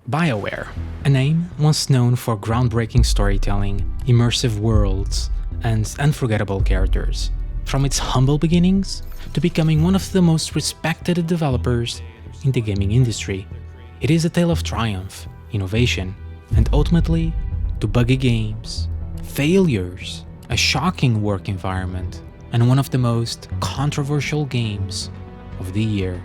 Bioware, a name once known for groundbreaking storytelling, immersive worlds, and unforgettable characters. From its humble beginnings to becoming one of the most respected developers in the gaming industry, it is a tale of triumph, innovation, and ultimately, to buggy games, failures, a shocking work environment, and one of the most controversial games of the year.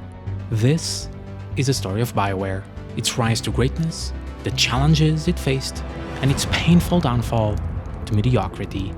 This is the story of Bioware, its rise to greatness, the challenges it faced, and its painful downfall to mediocrity.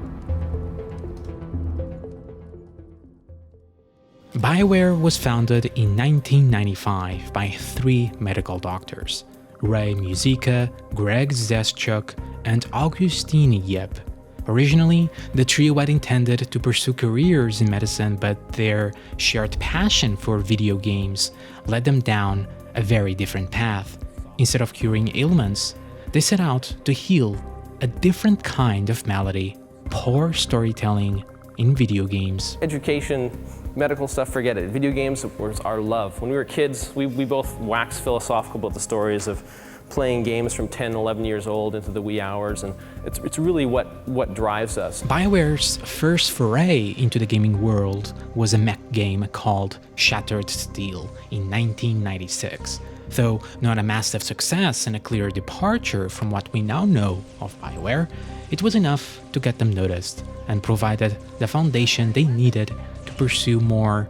Bioware was founded in 1995 by three medical doctors, Ray Musica, Greg Zeschuk, and Augustine Yep. Originally, the trio had intended to pursue careers in medicine, but their shared passion for video games led them down a very different path. Instead of curing ailments, they set out to heal a different kind of malady: poor storytelling in video games. Education, medical stuff, forget it. Video games was our love. When we were kids, we both waxed philosophical about the stories of playing games from 10, 11 years old into the wee hours, and it's really what drives us. Bioware's first foray into the gaming world was a mech game called Shattered Steel in 1996. Though not a massive success and a clear departure from what we now know of Bioware, it was enough to get them noticed and provided the foundation they needed to pursue more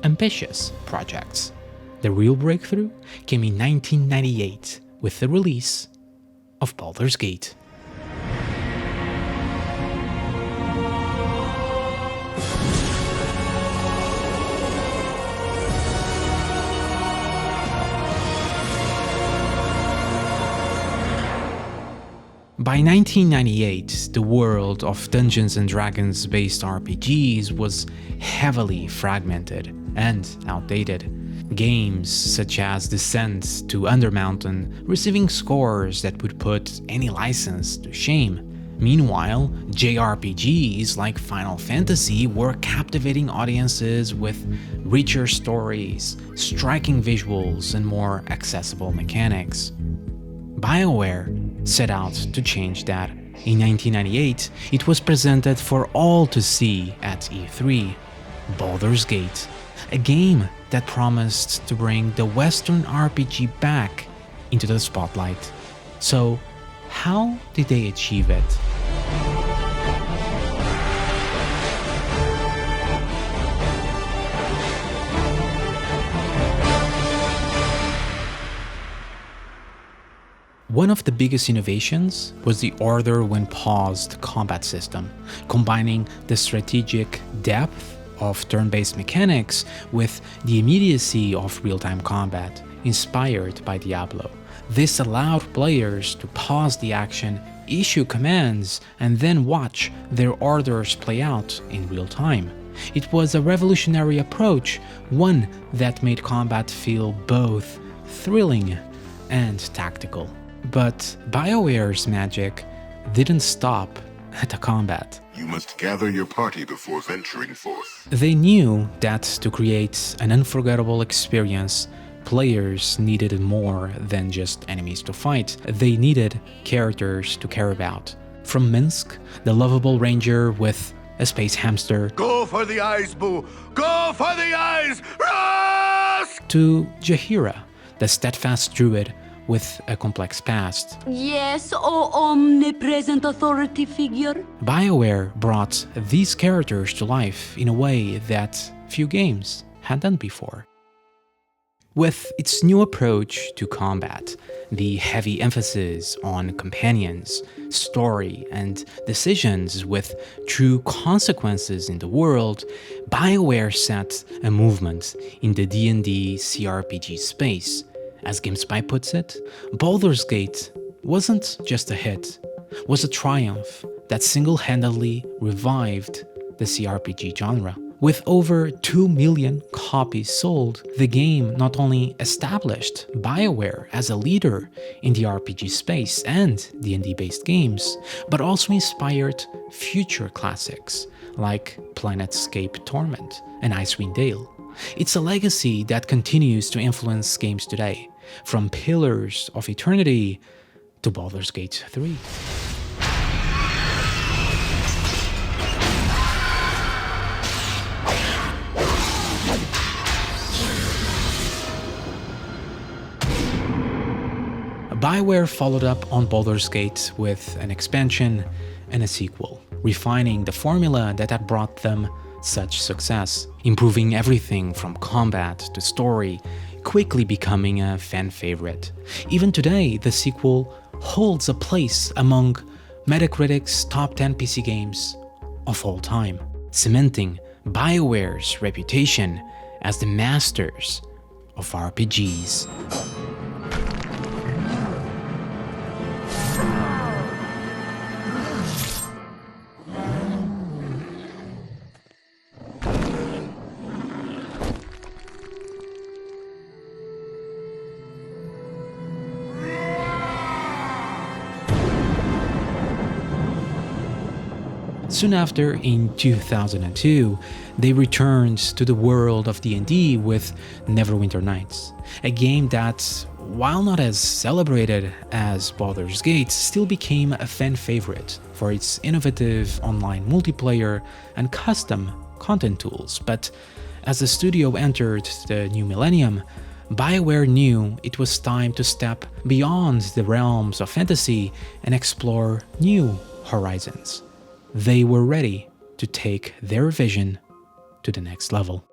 ambitious projects. The real breakthrough came in 1998 with the release of Baldur's Gate. By 1998, the world of Dungeons & Dragons-based RPGs was heavily fragmented and outdated. Games such as Descent to Undermountain receiving scores that would put any license to shame. Meanwhile, JRPGs like Final Fantasy were captivating audiences with richer stories, striking visuals, and more accessible mechanics. Bioware set out to change that. In 1998, it was presented for all to see at E3, Baldur's Gate, a game that promised to bring the Western RPG back into the spotlight. So, how did they achieve it? One of the biggest innovations was the Order When Paused combat system, combining the strategic depth of turn-based mechanics with the immediacy of real-time combat, inspired by Diablo. This allowed players to pause the action, issue commands, and then watch their orders play out in real time. It was a revolutionary approach, one that made combat feel both thrilling and tactical. But BioWare's magic didn't stop at the combat. You must gather your party before venturing forth. They knew that to create an unforgettable experience, players needed more than just enemies to fight. They needed characters to care about. From Minsk, the lovable ranger with a space hamster, Go for the eyes, Boo! Go for the eyes! Rusk! to Jaheira, the steadfast druid with a complex past. Yes, O omnipresent authority figure. BioWare brought these characters to life in a way that few games had done before. With its new approach to combat, the heavy emphasis on companions, story, and decisions with true consequences in the world, BioWare set a movement in the D&D CRPG space. As GameSpy puts it, Baldur's Gate wasn't just a hit, was a triumph that single-handedly revived the CRPG genre. With over 2 million copies sold, the game not only established BioWare as a leader in the RPG space and D&D-based games, but also inspired future classics like Planetscape Torment and Icewind Dale. It's a legacy that continues to influence games today, from Pillars of Eternity to Baldur's Gate 3. Bioware followed up on Baldur's Gate with an expansion and a sequel, refining the formula that had brought them such success, improving everything from combat to story, quickly becoming a fan favorite. Even today, the sequel holds a place among Metacritic's top 10 PC games of all time, cementing Bioware's reputation as the masters of RPGs. Soon after, in 2002, they returned to the world of D&D with Neverwinter Nights, a game that, while not as celebrated as Baldur's Gate, still became a fan favorite for its innovative online multiplayer and custom content tools. But as the studio entered the new millennium, Bioware knew it was time to step beyond the realms of fantasy and explore new horizons. They were ready to take their vision to the next level.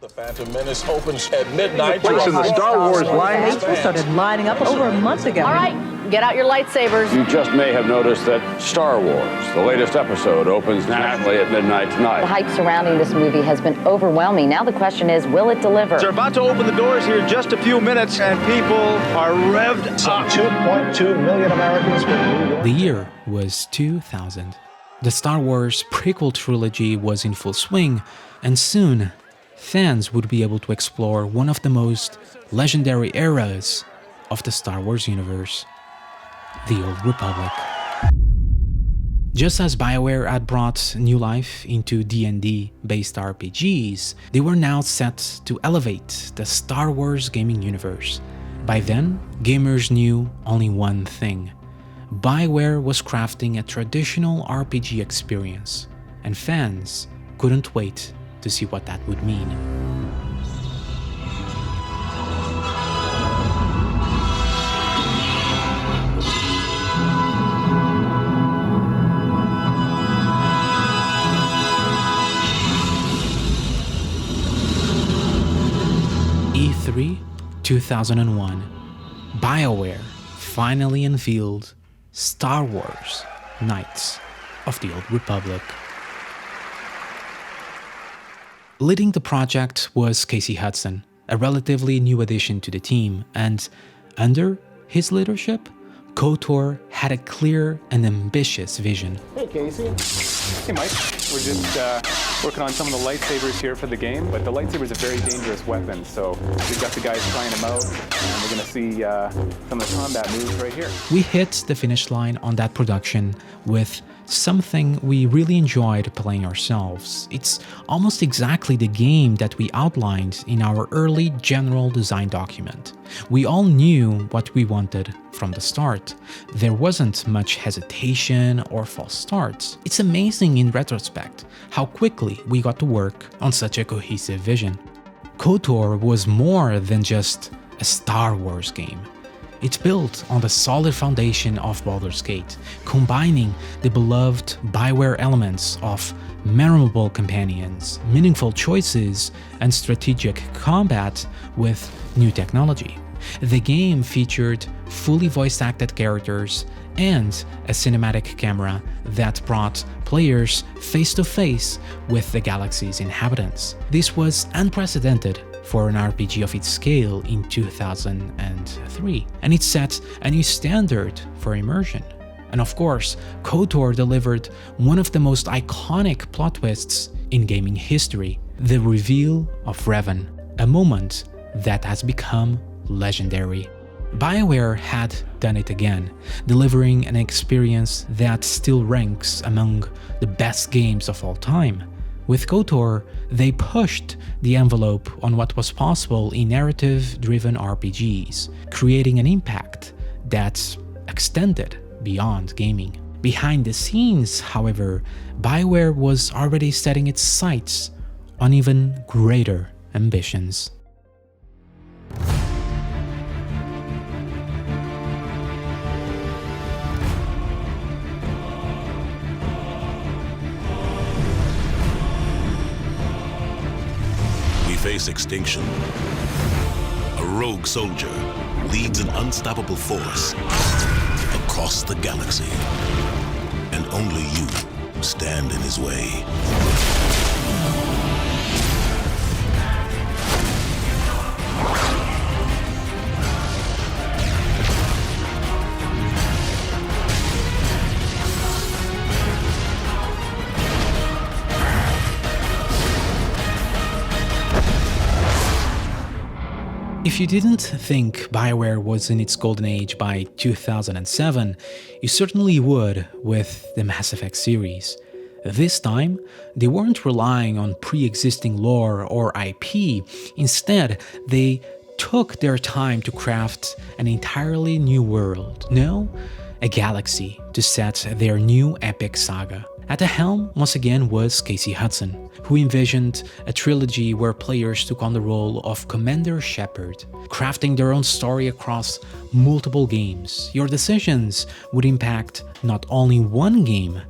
The Phantom Menace opens at midnight. Place in the Star Wars line. We started lining up over a month ago. All right, get out your lightsabers. You just may have noticed that Star Wars, the latest episode, opens nationally at midnight The tonight. hype surrounding this movie has been overwhelming. Now the question is, will it deliver? They're about to open the doors here in just a few minutes, and people are revved up. 2.2 million Americans will The year was 2000. The Star Wars prequel trilogy was in full swing, and soon, fans would be able to explore one of the most legendary eras of the Star Wars universe, the Old Republic. Just as Bioware had brought new life into D&D-based RPGs, they were now set to elevate the Star Wars gaming universe. By then, gamers knew only one thing: Bioware was crafting a traditional RPG experience, and fans couldn't wait to see what that would mean. E3 2001, Bioware finally unveiled Star Wars Knights of the Old Republic. Leading the project was Casey Hudson, a relatively new addition to the team, and under his leadership, KOTOR had a clear and ambitious vision. Hey, Casey. Hey, Mike. We're just working on some of the lightsabers here for the game, but the lightsaber is a very dangerous weapon, so we've got the guys trying them out, and we're going to see some of the combat moves right here. We hit the finish line on that production with something we really enjoyed playing ourselves. It's almost exactly the game that we outlined in our early general design document. We all knew what we wanted from the start. There wasn't much hesitation or false starts. It's amazing in retrospect how quickly we got to work on such a cohesive vision. KOTOR was more than just a Star Wars game. It's built on the solid foundation of Baldur's Gate, combining the beloved Bioware elements of memorable companions, meaningful choices, and strategic combat with new technology. The game featured fully voice-acted characters and a cinematic camera that brought players face-to-face with the galaxy's inhabitants. This was unprecedented for an RPG of its scale in 2003, and it set a new standard for immersion. And of course, KOTOR delivered one of the most iconic plot twists in gaming history, the reveal of Revan, a moment that has become legendary. Bioware had done it again, delivering an experience that still ranks among the best games of all time, With KOTOR, they pushed the envelope on what was possible in narrative-driven RPGs, creating an impact that extended beyond gaming. Behind the scenes, however, Bioware was already setting its sights on even greater ambitions. We face extinction. A rogue soldier leads an unstoppable force across the galaxy, and only you stand in his way. If you didn't think Bioware was in its golden age by 2007, you certainly would with the Mass Effect series. This time, they weren't relying on pre-existing lore or IP. Instead, they took their time to craft an entirely new world. No, a galaxy to set their new epic saga. At the helm, once again, was Casey Hudson, who envisioned a trilogy where players took on the role of Commander Shepard, crafting their own story across multiple games. Your decisions would impact not only one game,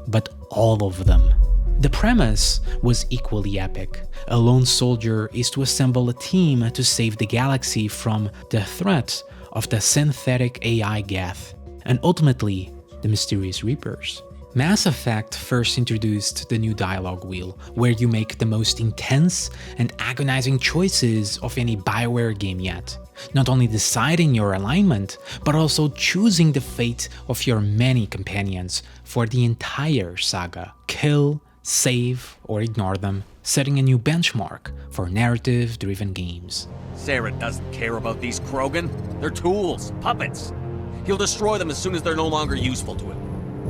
but all of them. The premise was equally epic. A lone soldier is to assemble a team to save the galaxy from the threat of the synthetic AI Geth, and ultimately, the mysterious Reapers. Mass Effect first introduced the new dialogue wheel, where you make the most intense and agonizing choices of any Bioware game yet. Not only deciding your alignment, but also choosing the fate of your many companions for the entire saga. Kill, save, or ignore them, setting a new benchmark for narrative-driven games. Sarah doesn't care about these Krogan. They're tools, puppets. He'll destroy them as soon as they're no longer useful to him.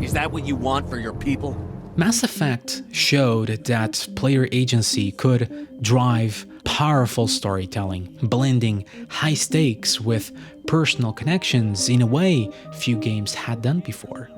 Is that what you want for your people? Mass Effect showed that player agency could drive powerful storytelling, blending high stakes with personal connections in a way few games had done before.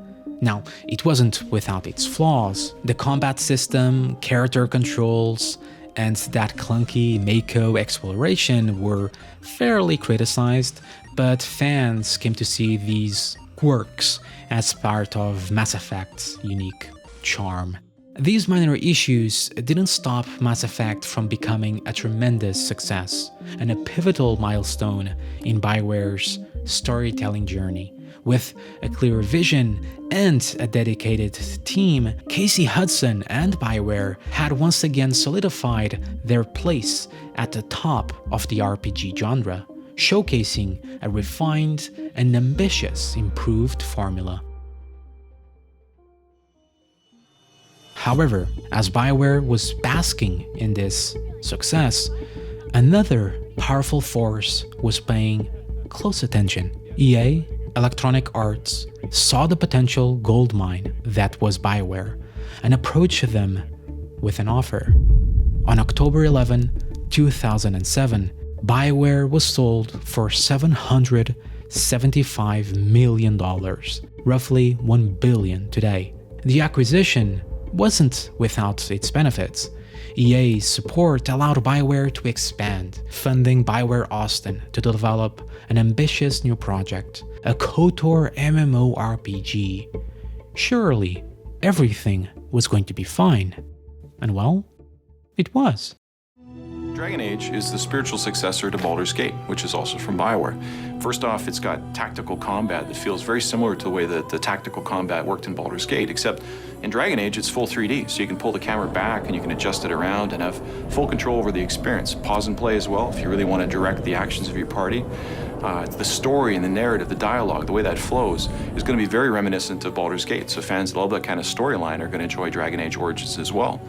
Now, it wasn't without its flaws. The combat system, character controls, and that clunky Mako exploration were fairly criticized, but fans came to see these quirks as part of Mass Effect's unique charm. These minor issues didn't stop Mass Effect from becoming a tremendous success and a pivotal milestone in Bioware's storytelling journey. With a clear vision and a dedicated team, Casey Hudson and Bioware had once again solidified their place at the top of the RPG genre, showcasing a refined and ambitious improved formula. However, as Bioware was basking in this success, another powerful force was paying close attention. EA, Electronic Arts, saw the potential goldmine that was Bioware and approached them with an offer. On October 11, 2007, Bioware was sold for $775 million, roughly $1 billion today. The acquisition wasn't without its benefits. EA's support allowed Bioware to expand, funding Bioware Austin to develop an ambitious new project, a KOTOR MMO RPG. Surely, everything was going to be fine. And well, it was. Dragon Age is the spiritual successor to Baldur's Gate, which is also from Bioware. First off, it's got tactical combat that feels very similar to the way that the tactical combat worked in Baldur's Gate, except in Dragon Age, it's full 3D, so you can pull the camera back and you can adjust it around and have full control over the experience. Pause and play as well if you really want to direct the actions of your party. The story and the narrative, the dialogue, the way that flows is going to be very reminiscent of Baldur's Gate, so fans that love that kind of storyline are going to enjoy Dragon Age Origins as well.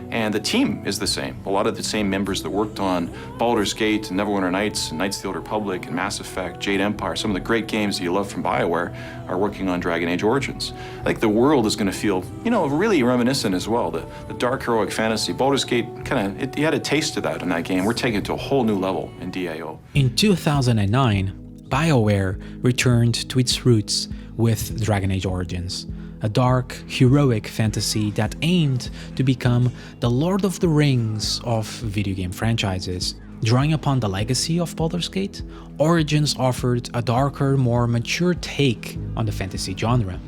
And the team is the same. A lot of the same members that worked on Baldur's Gate, and Neverwinter Nights, and Knights of the Old Republic, and Mass Effect, Jade Empire, some of the great games that you love from Bioware are working on Dragon Age Origins. I think the world is going to feel, really reminiscent as well. The dark heroic fantasy. Baldur's Gate you had a taste of that in that game. We're taking it to a whole new level in DAO. In 2009, BioWare returned to its roots with Dragon Age Origins, a dark, heroic fantasy that aimed to become the Lord of the Rings of video game franchises. Drawing upon the legacy of Baldur's Gate, Origins offered a darker, more mature take on the fantasy genre.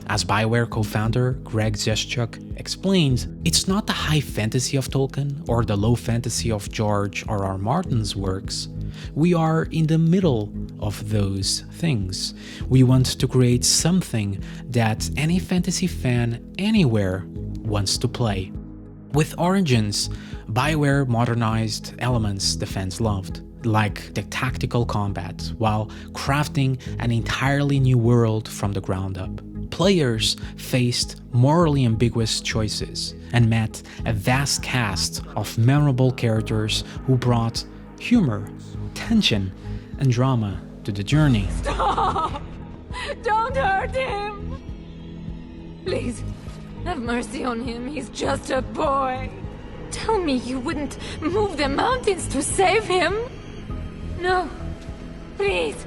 As BioWare co-founder Greg Zeschuk explains, it's not the high fantasy of Tolkien or the low fantasy of George R.R. Martin's works. We are in the middle of those things. We want to create something that any fantasy fan anywhere wants to play. With Origins, BioWare modernized elements the fans loved, like the tactical combat, while crafting an entirely new world from the ground up. Players faced morally ambiguous choices and met a vast cast of memorable characters who brought humor, tension, and drama to the journey. Stop! Don't hurt him! Please, have mercy on him. He's just a boy. Tell me you wouldn't move the mountains to save him? No. Please,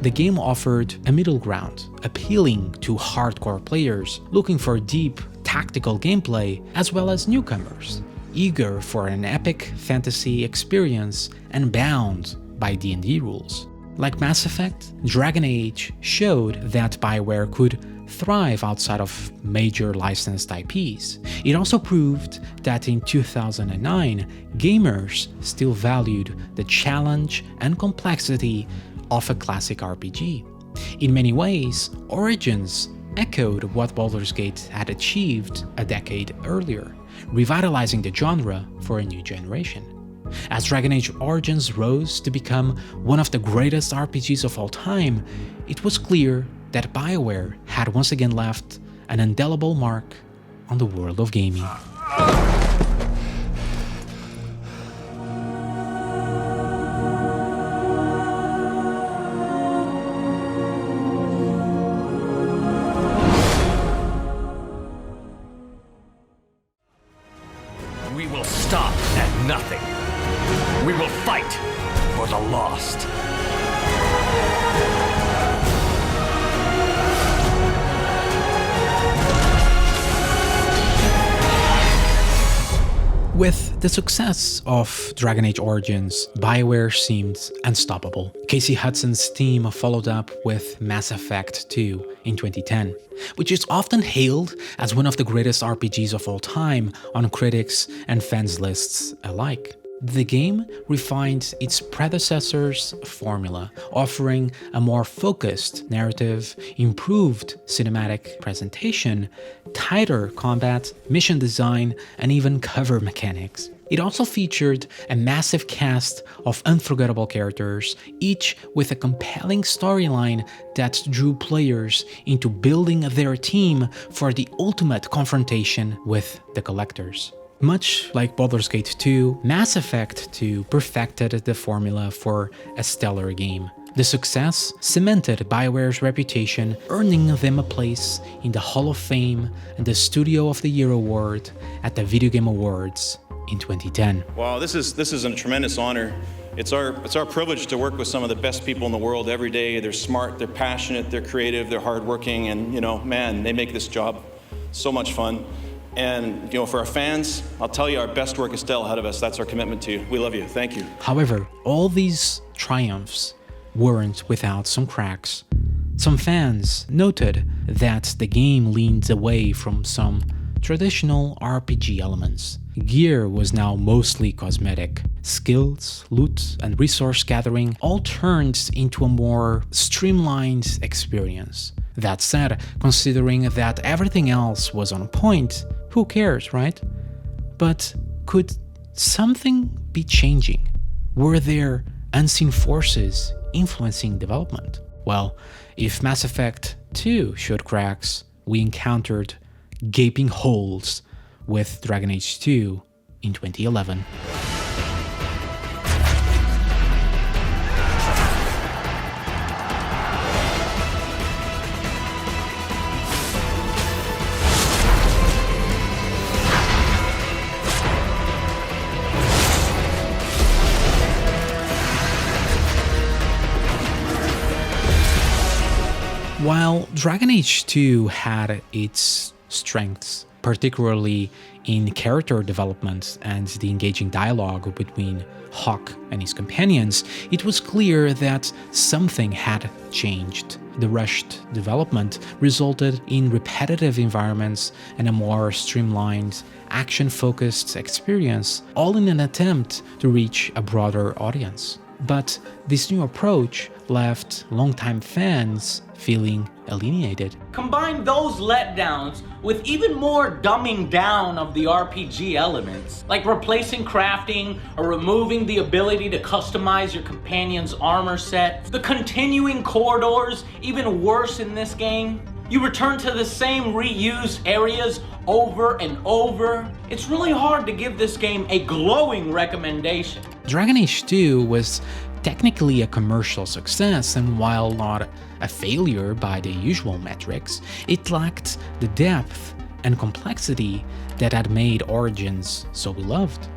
The game offered a middle ground, appealing to hardcore players looking for deep, tactical gameplay, as well as newcomers, eager for an epic fantasy experience and bound by D&D rules. Like Mass Effect, Dragon Age showed that BioWare could thrive outside of major licensed IPs. It also proved that in 2009, gamers still valued the challenge and complexity of a classic RPG. In many ways, Origins echoed what Baldur's Gate had achieved a decade earlier, revitalizing the genre for a new generation. As Dragon Age Origins rose to become one of the greatest RPGs of all time, it was clear that BioWare had once again left an indelible mark on the world of gaming. We will stop at nothing. We will fight for the lost. With the success of Dragon Age Origins, BioWare seemed unstoppable. Casey Hudson's team followed up with Mass Effect 2 in 2010, which is often hailed as one of the greatest RPGs of all time on critics and fans' lists alike. The game refined its predecessor's formula, offering a more focused narrative, improved cinematic presentation, tighter combat, mission design, and even cover mechanics. It also featured a massive cast of unforgettable characters, each with a compelling storyline that drew players into building their team for the ultimate confrontation with the collectors. Much like Baldur's Gate 2, Mass Effect 2 perfected the formula for a stellar game. The success cemented BioWare's reputation, earning them a place in the Hall of Fame and the Studio of the Year award at the Video Game Awards in 2010. Wow, this is a tremendous honor. It's our privilege to work with some of the best people in the world every day. They're smart, they're passionate, they're creative, they're hardworking, and man, they make this job so much fun. And for our fans, I'll tell you, our best work is still ahead of us. That's our commitment to you. We love you. Thank you. However, all these triumphs weren't without some cracks. Some fans noted that the game leaned away from some traditional RPG elements. Gear was now mostly cosmetic. Skills, loot, and resource gathering all turned into a more streamlined experience. That said, considering that everything else was on point, who cares, right? But could something be changing? Were there unseen forces influencing development? Well, if Mass Effect 2 showed cracks, we encountered gaping holes with Dragon Age 2 in 2011. While Dragon Age 2 had its strengths, particularly in character development and the engaging dialogue between Hawk and his companions, it was clear that something had changed. The rushed development resulted in repetitive environments and a more streamlined, action-focused experience, all in an attempt to reach a broader audience. But this new approach left longtime fans feeling alienated. Combine those letdowns with even more dumbing down of the RPG elements, like replacing crafting or removing the ability to customize your companion's armor set. The continuing corridors, even worse in this game. You return to the same reused areas over and over. It's really hard to give this game a glowing recommendation. Dragon Age 2 was technically a commercial success, and while not a failure by the usual metrics, it lacked the depth and complexity that had made Origins so beloved.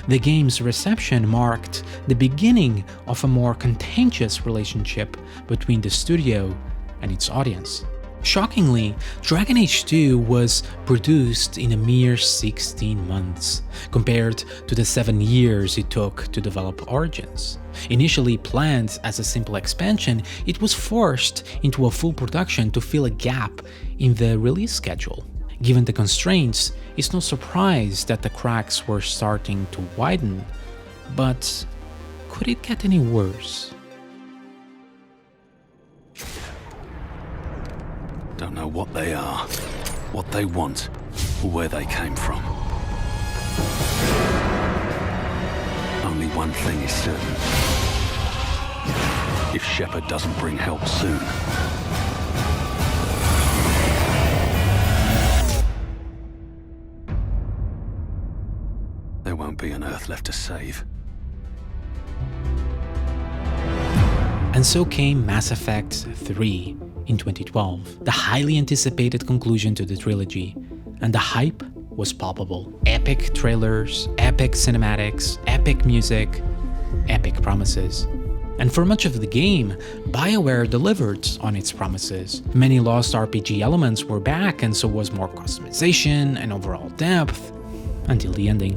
The game's reception marked the beginning of a more contentious relationship between the studio and its audience. Shockingly, Dragon Age 2 was produced in a mere 16 months, compared to the 7 years it took to develop Origins. Initially planned as a simple expansion, it was forced into a full production to fill a gap in the release schedule. Given the constraints, it's no surprise that the cracks were starting to widen, but could it get any worse? Don't know what they are, what they want, or where they came from. Only one thing is certain. If Shepard doesn't bring help soon, there won't be an Earth left to save. And so came Mass Effect 3 in 2012, the highly anticipated conclusion to the trilogy, and the hype was palpable. Epic trailers, epic cinematics, epic music, epic promises. And for much of the game, Bioware delivered on its promises. Many lost RPG elements were back, and so was more customization and overall depth, until the ending.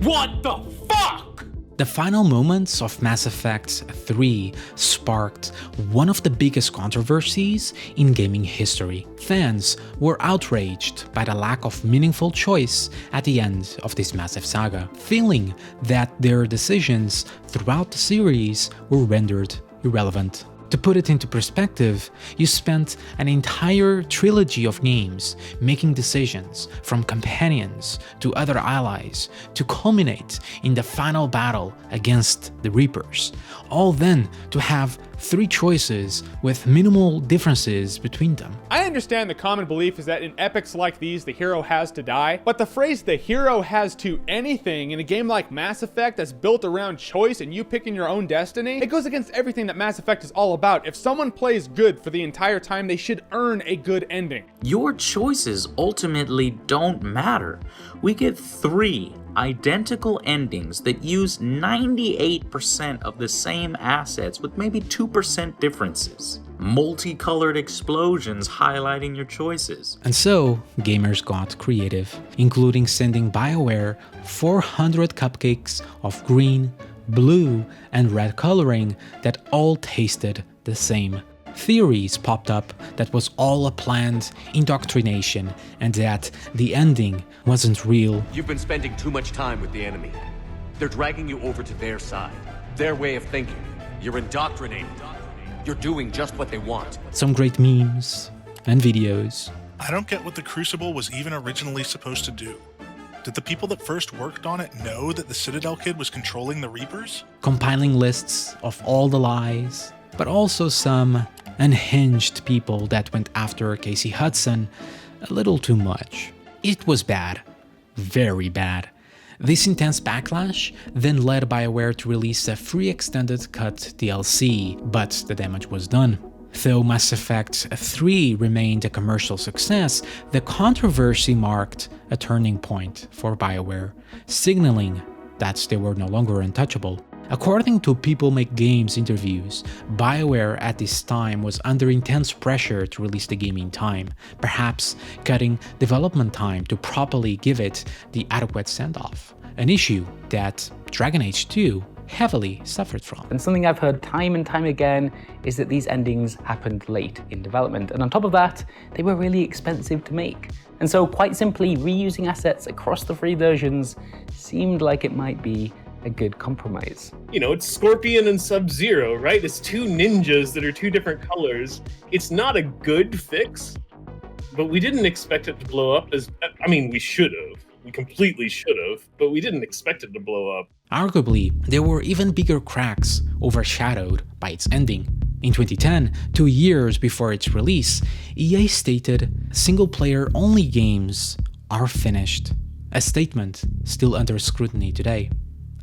What the fuck?! The final moments of Mass Effect 3 sparked one of the biggest controversies in gaming history. Fans were outraged by the lack of meaningful choice at the end of this massive saga, feeling that their decisions throughout the series were rendered irrelevant. To put it into perspective, you spent an entire trilogy of games making decisions, from companions to other allies, to culminate in the final battle against the Reapers, all then to have 3 choices with minimal differences between them. I understand the common belief is that in epics like these, the hero has to die, but the phrase "the hero has to anything" in a game like Mass Effect that's built around choice and you picking your own destiny, it goes against everything that Mass Effect is all about. If someone plays good for the entire time, they should earn a good ending. Your choices ultimately don't matter. We get 3 identical endings that use 98% of the same assets with maybe 2% differences. Multicolored explosions highlighting your choices. And so, gamers got creative, including sending Bioware 400 cupcakes of green, blue, and red coloring that all tasted the same. Theories popped up that was all a planned indoctrination and that the ending wasn't real. You've been spending too much time with the enemy. They're dragging you over to their side, their way of thinking. You're indoctrinated. You're doing just what they want. Some great memes and videos. I don't get what the Crucible was even originally supposed to do. Did the people that first worked on it know that the Citadel kid was controlling the Reapers? Compiling lists of all the lies, but also some unhinged people that went after Casey Hudson a little too much. It was bad. Very bad. This intense backlash then led Bioware to release a free extended cut DLC, but the damage was done. Though Mass Effect 3 remained a commercial success, the controversy marked a turning point for Bioware, signaling that they were no longer untouchable. According to People Make Games interviews, Bioware at this time was under intense pressure to release the game in time, perhaps cutting development time to properly give it the adequate send-off, an issue that Dragon Age 2 heavily suffered from. And something I've heard time and time again is that these endings happened late in development, and on top of that, they were really expensive to make. And so quite simply, reusing assets across the free versions seemed like it might be a good compromise. You know, it's Scorpion and Sub-Zero, right? It's two ninjas that are two different colors. It's not a good fix, but we didn't expect it to blow up as, I mean, we should have. We completely should have, but we didn't expect it to blow up. Arguably, there were even bigger cracks overshadowed by its ending. In 2010, 2 years before its release, EA stated, "Single-player only games are finished," a statement still under scrutiny today.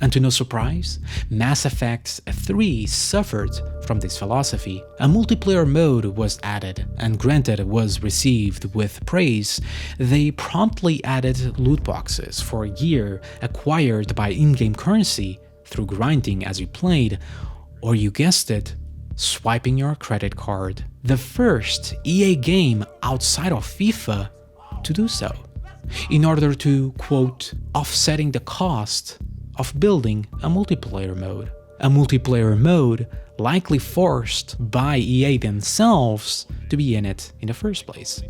And to no surprise, Mass Effect 3 suffered from this philosophy. A multiplayer mode was added, and granted it was received with praise, they promptly added loot boxes for gear acquired by in-game currency through grinding as you played, or you guessed it, swiping your credit card. The first EA game outside of FIFA to do so, in order to, quote, offsetting the cost of building a multiplayer mode. A multiplayer mode likely forced by EA themselves to be in it in the first place.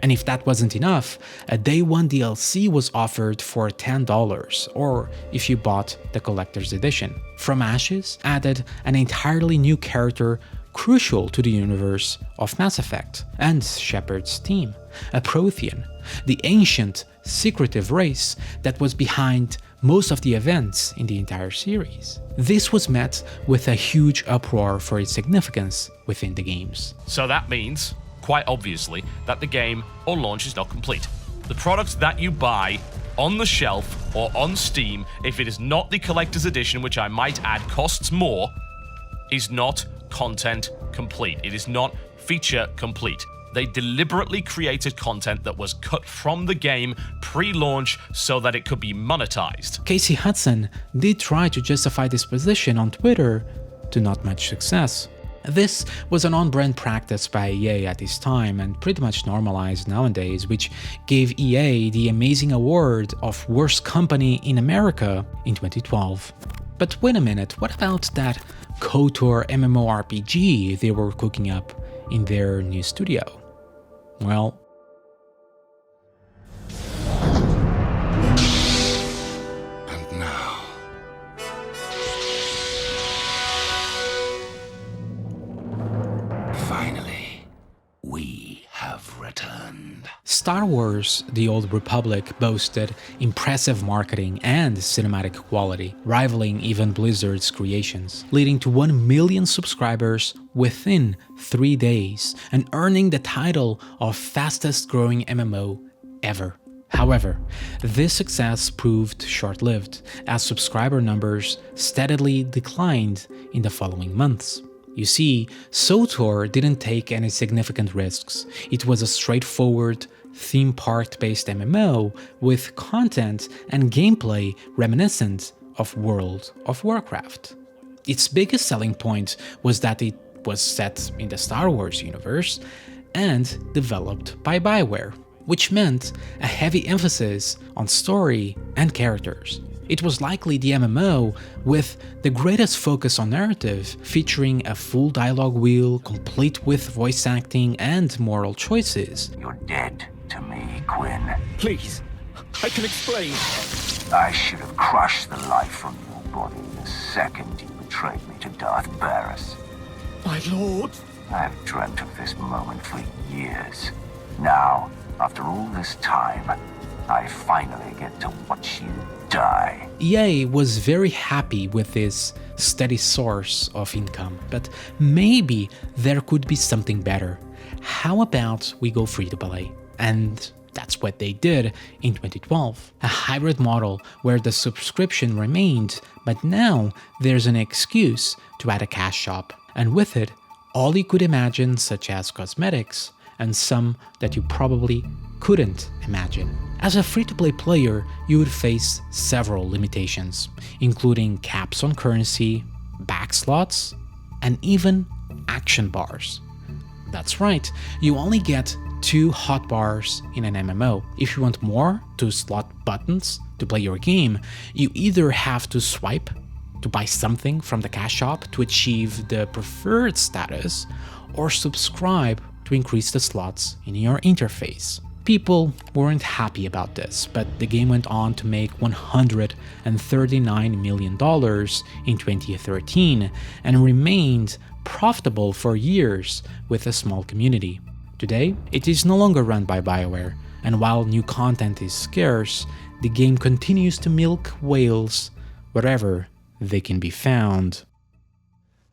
And if that wasn't enough, a Day 1 DLC was offered for $10, or if you bought the Collector's Edition. From Ashes added an entirely new character crucial to the universe of Mass Effect and Shepard's team, a Prothean, the ancient, secretive race that was behind most of the events in the entire series. This was met with a huge uproar for its significance within the games. So that means, quite obviously, that the game on launch is not complete. The product that you buy on the shelf or on Steam, if it is not the collector's edition, which I might add costs more, is not content complete. It is not feature complete. They deliberately created content that was cut from the game pre-launch so that it could be monetized. Casey Hudson did try to justify this position on Twitter, to not much success. This was an on-brand practice by EA at this time and pretty much normalized nowadays, which gave EA the amazing award of Worst Company in America in 2012. But wait a minute, what about that KOTOR MMORPG they were cooking up in their new studio? Well, and now, finally, we have returned. Star Wars: The Old Republic boasted impressive marketing and cinematic quality, rivaling even Blizzard's creations, leading to 1 million subscribers within 3 days and earning the title of fastest growing MMO ever. However, this success proved short-lived as subscriber numbers steadily declined in the following months. You see, KOTOR didn't take any significant risks. It was a straightforward, theme park-based MMO with content and gameplay reminiscent of World of Warcraft. Its biggest selling point was that it was set in the Star Wars universe and developed by Bioware, which meant a heavy emphasis on story and characters. It was likely the MMO with the greatest focus on narrative, featuring a full dialogue wheel complete with voice acting and moral choices. You're dead to me, Quinn. Please, I can explain. I should have crushed the life from your body the second you betrayed me to Darth Barris. My lord. I've dreamt of this moment for years. Now, after all this time, I finally get to watch you die. EA was very happy with this steady source of income, but maybe there could be something better. How about we go free to play? And that's what they did in 2012. A hybrid model where the subscription remained, but now there's an excuse to add a cash shop. And with it, all you could imagine, such as cosmetics, and some that you probably couldn't imagine. As a free-to-play player, you would face several limitations, including caps on currency, back slots, and even action bars. That's right, you only get 2 hotbars in an MMO. If you want more, 2 slot buttons to play your game, you either have to swipe to buy something from the cash shop to achieve the preferred status, or subscribe to increase the slots in your interface. People weren't happy about this, but the game went on to make $139 million in 2013 and remained profitable for years with a small community. Today, it is no longer run by Bioware, and while new content is scarce, the game continues to milk whales wherever they can be found.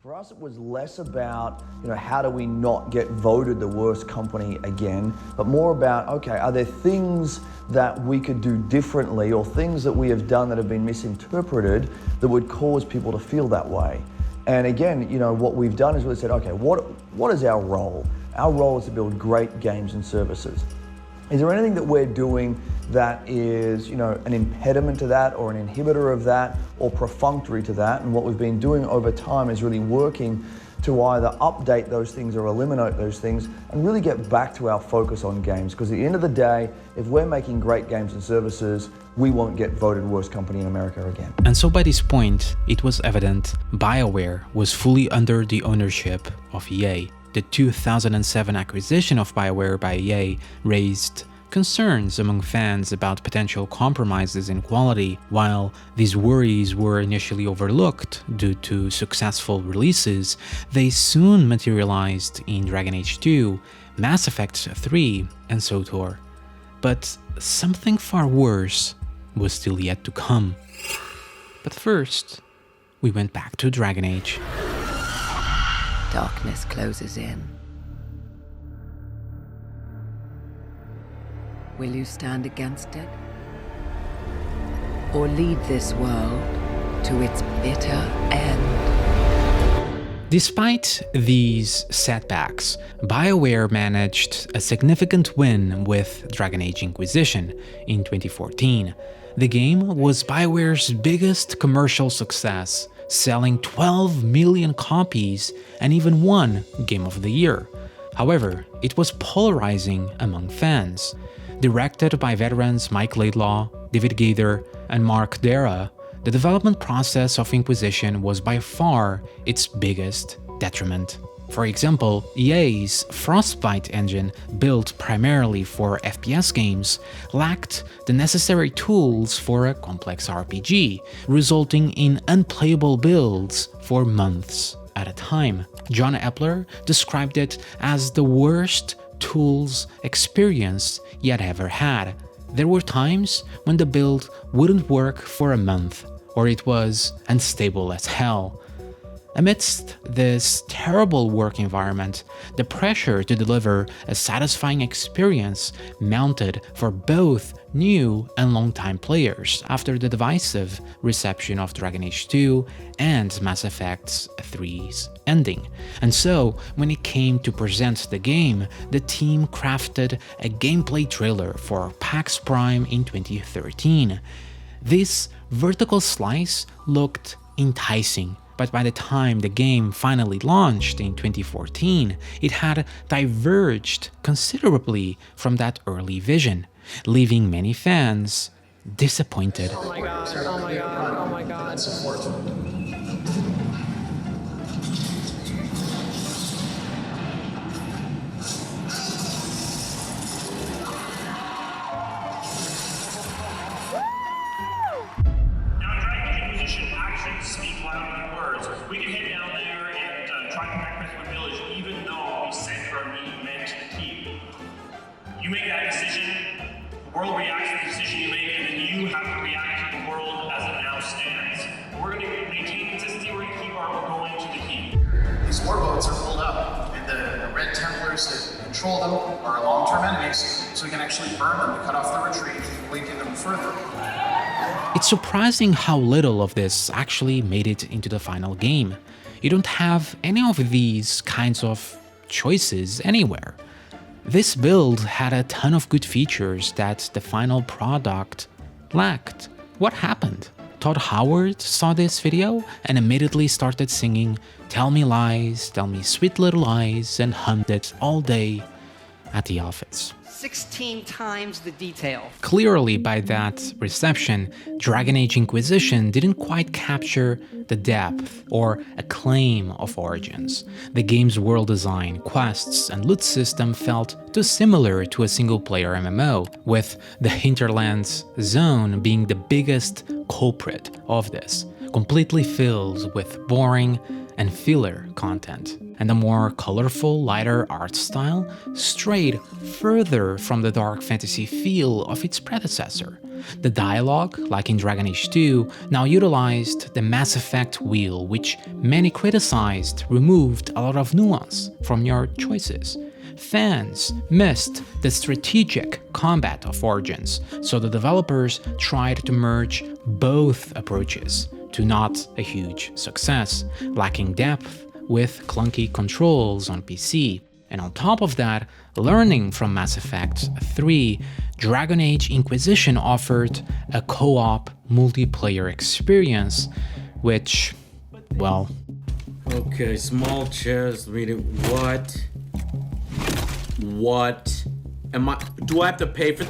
For us, it was less about, how do we not get voted the worst company again, but more about, okay, are there things that we could do differently or things that we have done that have been misinterpreted that would cause people to feel that way? And again, what we've done is we said, okay, what is our role? Our role is to build great games and services. Is there anything that we're doing that is, an impediment to that or an inhibitor of that or perfunctory to that? And what we've been doing over time is really working to either update those things or eliminate those things and really get back to our focus on games. Because at the end of the day, if we're making great games and services, we won't get voted worst company in America again. And so by this point, it was evident Bioware was fully under the ownership of EA. The 2007 acquisition of Bioware by EA raised concerns among fans about potential compromises in quality. While these worries were initially overlooked due to successful releases, they soon materialized in Dragon Age 2, Mass Effect 3, and KOTOR. But something far worse was still yet to come. But first, we went back to Dragon Age. Darkness closes in. Will you stand against it? Or lead this world to its bitter end? Despite these setbacks, Bioware managed a significant win with Dragon Age Inquisition in 2014. The game was Bioware's biggest commercial success, selling 12 million copies and even won Game of the Year. However, it was polarizing among fans. Directed by veterans Mike Laidlaw, David Gaither, and Mark Dara, the development process of Inquisition was by far its biggest detriment. For example, EA's Frostbite engine, built primarily for FPS games, lacked the necessary tools for a complex RPG, resulting in unplayable builds for months at a time. John Epler described it as the worst tools experience he had ever had. There were times when the build wouldn't work for a month, or it was unstable as hell. Amidst this terrible work environment, the pressure to deliver a satisfying experience mounted for both new and long-time players after the divisive reception of Dragon Age 2 and Mass Effect 3's ending. And so, when it came to present the game, the team crafted a gameplay trailer for PAX Prime in 2013. This vertical slice looked enticing, but by the time the game finally launched in 2014, it had diverged considerably from that early vision, leaving many fans disappointed. Oh my god, oh my god, oh my god. We can head down there and try to practice with Village, even though we sent our meant to keep. You make that decision, the world reacts to the decision you make, and then you have to react to the world as it now stands. We're going to maintain consistency, we're going to keep our going to the key. These warboats are pulled up, and the Red Templars have control them or are long-term enemies, so we can actually burn them to cut off the retreat, weaken them further. It's surprising how little of this actually made it into the final game. You don't have any of these kinds of choices anywhere. This build had a ton of good features that the final product lacked. What happened? Todd Howard saw this video and immediately started singing "Tell Me Lies, Tell Me Sweet Little Lies" and hummed it all day at the office. 16 times the detail. Clearly, by that reception, Dragon Age Inquisition didn't quite capture the depth or acclaim of Origins. The game's world design, quests, and loot system felt too similar to a single-player MMO, with the Hinterlands zone being the biggest culprit of this, completely filled with boring and filler content. And the more colorful, lighter art style strayed further from the dark fantasy feel of its predecessor. The dialogue, like in Dragon Age 2, now utilized the Mass Effect wheel, which many criticized removed a lot of nuance from your choices. Fans missed the strategic combat of Origins, so the developers tried to merge both approaches, to not a huge success, lacking depth with clunky controls on PC. And on top of that, learning from Mass Effect 3, Dragon Age Inquisition offered a co-op multiplayer experience, which, well... Okay, small chairs reading what? What? Do I have to pay for...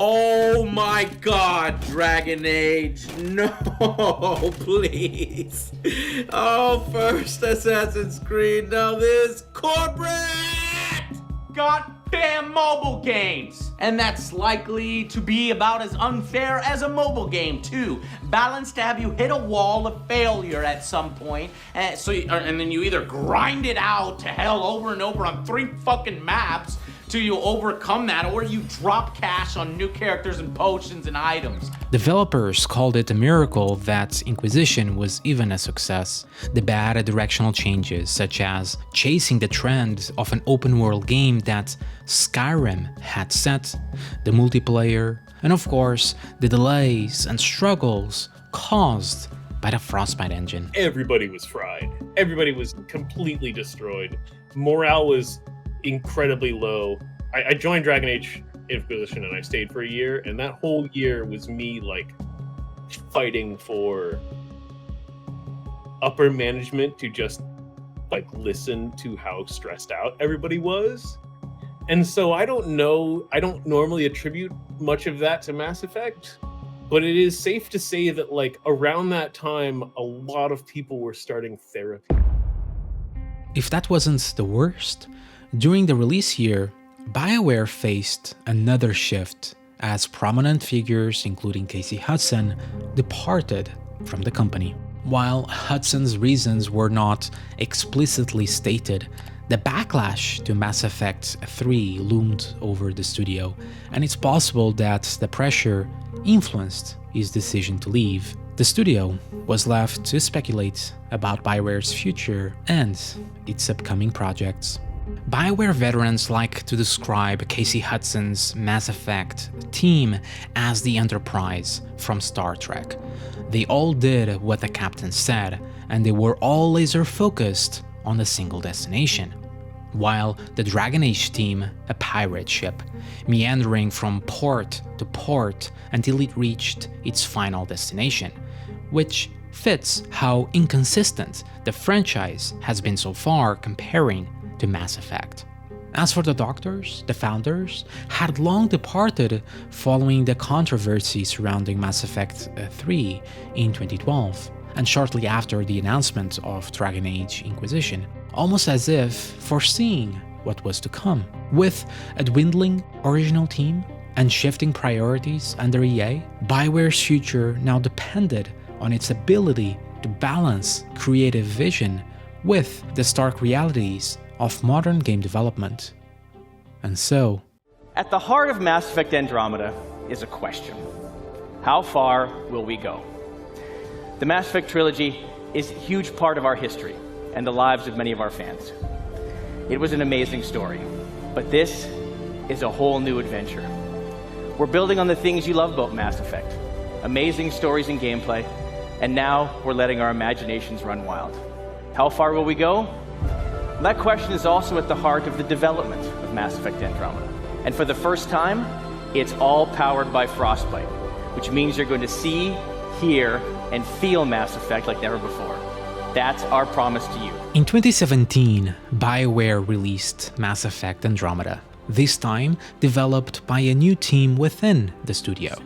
Oh my god, Dragon Age, no, please. Oh, first Assassin's Creed, now this corporate! Goddamn mobile games! And that's likely to be about as unfair as a mobile game, too. Balanced to have you hit a wall of failure at some point, and then you either grind it out to hell over and over on 3 fucking maps, till you overcome that, or you drop cash on new characters and potions and items. Developers called it a miracle that Inquisition was even a success. The bad directional changes, such as chasing the trend of an open-world game that Skyrim had set, the multiplayer, and of course, the delays and struggles caused by the Frostbite engine. Everybody was fried. Everybody was completely destroyed. Morale was incredibly low. I joined Dragon Age Inquisition and I stayed for a year, and that whole year was me like fighting for upper management to just like listen to how stressed out everybody was. And so I don't normally attribute much of that to Mass Effect, but it is safe to say that like around that time a lot of people were starting therapy. If that wasn't the worst, during the release year, Bioware faced another shift as prominent figures, including Casey Hudson, departed from the company. While Hudson's reasons were not explicitly stated, the backlash to Mass Effect 3 loomed over the studio, and it's possible that the pressure influenced his decision to leave. The studio was left to speculate about Bioware's future and its upcoming projects. Bioware veterans like to describe Casey Hudson's Mass Effect team as the Enterprise from Star Trek. They all did what the captain said, and they were all laser-focused on a single destination. While the Dragon Age team, a pirate ship, meandering from port to port until it reached its final destination, which fits how inconsistent the franchise has been so far comparing to Mass Effect. As for the Doctors, the founders had long departed following the controversy surrounding Mass Effect 3 in 2012, and shortly after the announcement of Dragon Age Inquisition, almost as if foreseeing what was to come. With a dwindling original team and shifting priorities under EA, Bioware's future now depended on its ability to balance creative vision with the stark realities of modern game development. And so, at the heart of Mass Effect Andromeda is a question. How far will we go? The Mass Effect trilogy is a huge part of our history and the lives of many of our fans. It was an amazing story, But this is a whole new adventure. We're building on the things you love about Mass Effect. Amazing stories and gameplay, and now we're letting our imaginations run wild. How far will we go? That question is also at the heart of the development of Mass Effect Andromeda. And for the first time, it's all powered by Frostbite, which means you're going to see, hear, and feel Mass Effect like never before. That's our promise to you. In 2017, Bioware released Mass Effect Andromeda, this time developed by a new team within the studio.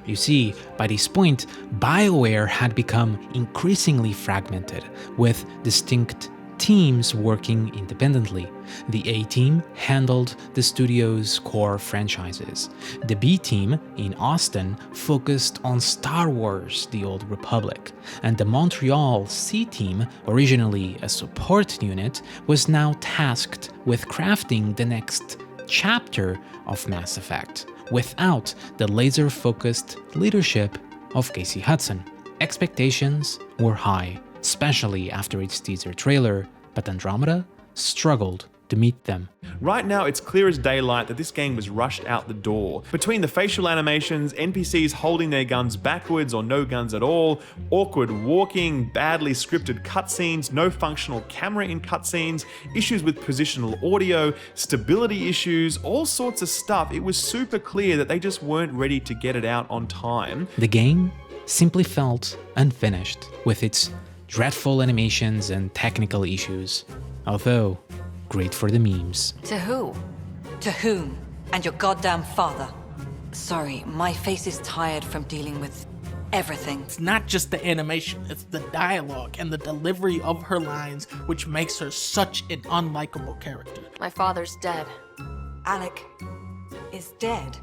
You see, by this point, Bioware had become increasingly fragmented, with distinct teams working independently. The A team handled the studio's core franchises. The B team in Austin focused on Star Wars: The Old Republic, and the Montreal C team, originally a support unit, was now tasked with crafting the next chapter of Mass Effect, without the laser-focused leadership of Casey Hudson. Expectations were high, especially after its teaser trailer, but Andromeda struggled to meet them. Right now, it's clear as daylight that this game was rushed out the door. Between the facial animations, NPCs holding their guns backwards or no guns at all, awkward walking, badly scripted cutscenes, no functional camera in cutscenes, issues with positional audio, stability issues, all sorts of stuff, it was super clear that they just weren't ready to get it out on time. The game simply felt unfinished, with its dreadful animations and technical issues, although great for the memes. To who? To whom? And your goddamn father. Sorry, my face is tired from dealing with everything. It's not just the animation, it's the dialogue and the delivery of her lines which makes her such an unlikable character. My father's dead. Alec is dead.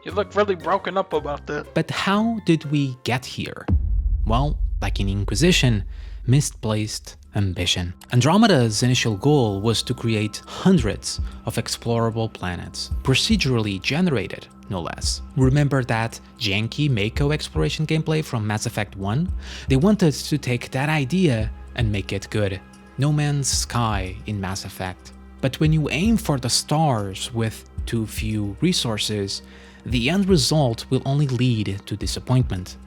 You look really broken up about that. But how did we get here? Well, like in Inquisition, misplaced ambition. Andromeda's initial goal was to create hundreds of explorable planets, procedurally generated, no less. Remember that janky Mako exploration gameplay from Mass Effect 1? They wanted to take that idea and make it good. No Man's Sky in Mass Effect. But when you aim for the stars with too few resources, the end result will only lead to disappointment.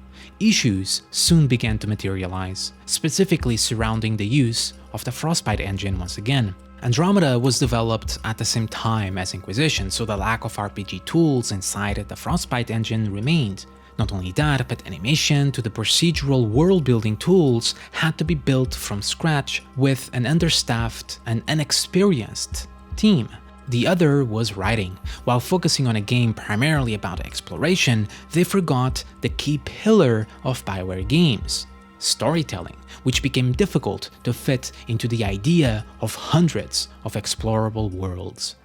Issues soon began to materialize, specifically surrounding the use of the Frostbite engine once again. Andromeda was developed at the same time as Inquisition, so the lack of RPG tools inside the Frostbite engine remained. Not only that, but animation to the procedural world-building tools had to be built from scratch with an understaffed and inexperienced team. The other was writing. While focusing on a game primarily about exploration, they forgot the key pillar of Bioware games, storytelling, which became difficult to fit into the idea of hundreds of explorable worlds.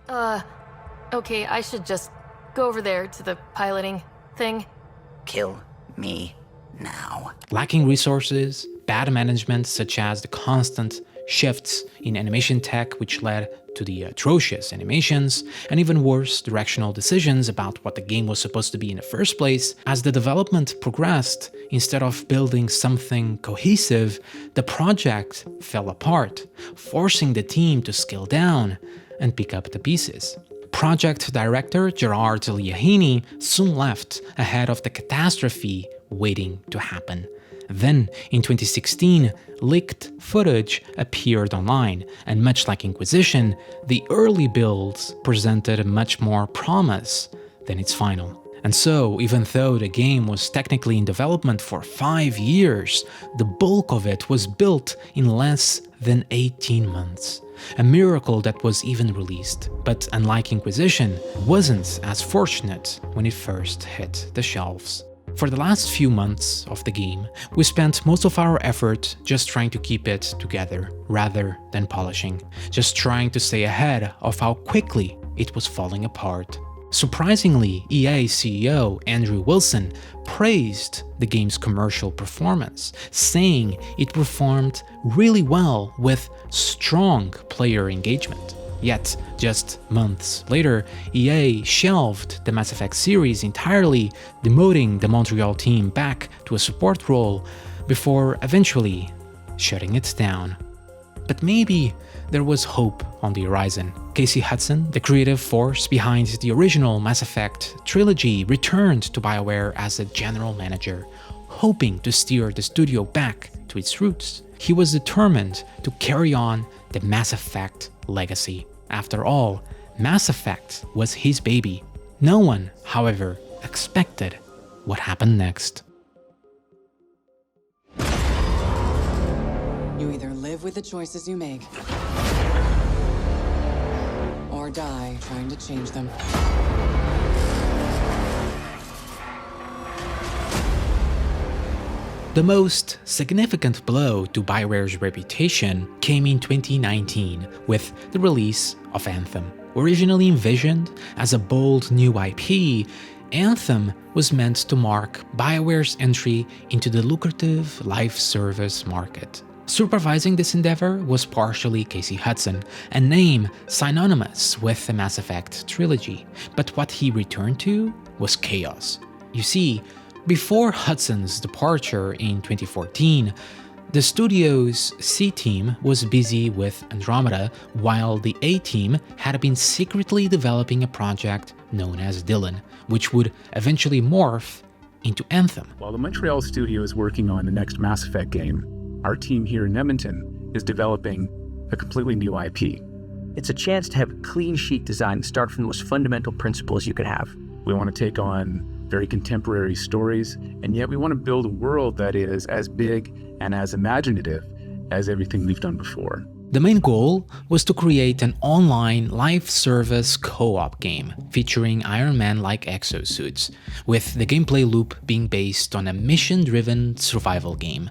Okay, I should just go over there to the piloting thing. Kill me now. Lacking resources, bad management such as the constant shifts in animation tech which led to the atrocious animations, and even worse directional decisions about what the game was supposed to be in the first place. As the development progressed, instead of building something cohesive, the project fell apart, forcing the team to scale down and pick up the pieces. Project director Gerard Liahini soon left ahead of the catastrophe waiting to happen. Then, in 2016, leaked footage appeared online, and much like Inquisition, the early builds presented much more promise than its final. And so, even though the game was technically in development for 5 years, the bulk of it was built in less than 18 months. A miracle that was even released, but unlike Inquisition, wasn't as fortunate when it first hit the shelves. For the last few months of the game, we spent most of our effort just trying to keep it together, rather than polishing, just trying to stay ahead of how quickly it was falling apart. Surprisingly, EA CEO Andrew Wilson praised the game's commercial performance, saying it performed really well with strong player engagement. Yet, just months later, EA shelved the Mass Effect series entirely, demoting the Montreal team back to a support role before eventually shutting it down. But maybe there was hope on the horizon. Casey Hudson, the creative force behind the original Mass Effect trilogy, returned to Bioware as a general manager, hoping to steer the studio back to its roots. He was determined to carry on the Mass Effect legacy. After all, Mass Effect was his baby. No one, however, expected what happened next. You either live with the choices you make, or die trying to change them. The most significant blow to Bioware's reputation came in 2019 with the release of Anthem. Originally envisioned as a bold new IP, Anthem was meant to mark Bioware's entry into the lucrative live service market. Supervising this endeavor was partially Casey Hudson, a name synonymous with the Mass Effect trilogy, but what he returned to was chaos. You see, before Hudson's departure in 2014, the studio's C team was busy with Andromeda, while the A team had been secretly developing a project known as Dylan, which would eventually morph into Anthem. While the Montreal studio is working on the next Mass Effect game, our team here in Edmonton is developing a completely new IP. It's a chance to have a clean sheet design and start from the most fundamental principles you could have. We want to take on very contemporary stories, and yet we want to build a world that is as big and as imaginative as everything we've done before. The main goal was to create an online live service co-op game featuring Iron Man-like exosuits, with the gameplay loop being based on a mission-driven survival game.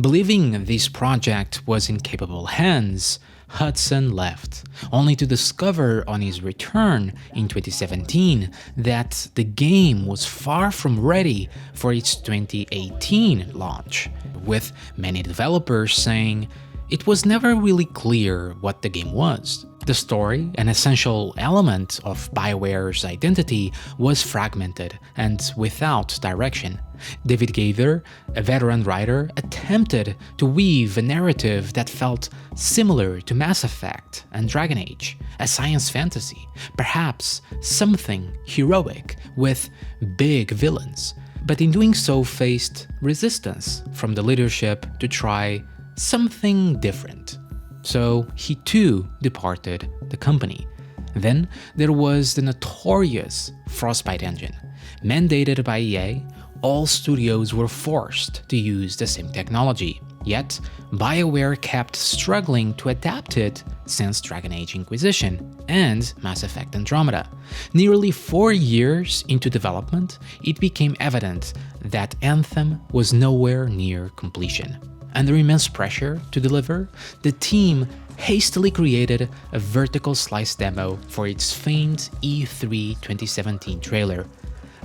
Believing this project was in capable hands, Hudson left, only to discover on his return in 2017 that the game was far from ready for its 2018 launch, with many developers saying it was never really clear what the game was. The story, an essential element of Bioware's identity, was fragmented and without direction. David Gaither, a veteran writer, attempted to weave a narrative that felt similar to Mass Effect and Dragon Age, a science fantasy, perhaps something heroic with big villains, but in doing so faced resistance from the leadership to try something different. So he too departed the company. Then there was the notorious Frostbite engine. Mandated by EA, all studios were forced to use the same technology. Yet, Bioware kept struggling to adapt it since Dragon Age Inquisition and Mass Effect Andromeda. Nearly 4 years into development, it became evident that Anthem was nowhere near completion. Under immense pressure to deliver, the team hastily created a vertical slice demo for its famed E3 2017 trailer,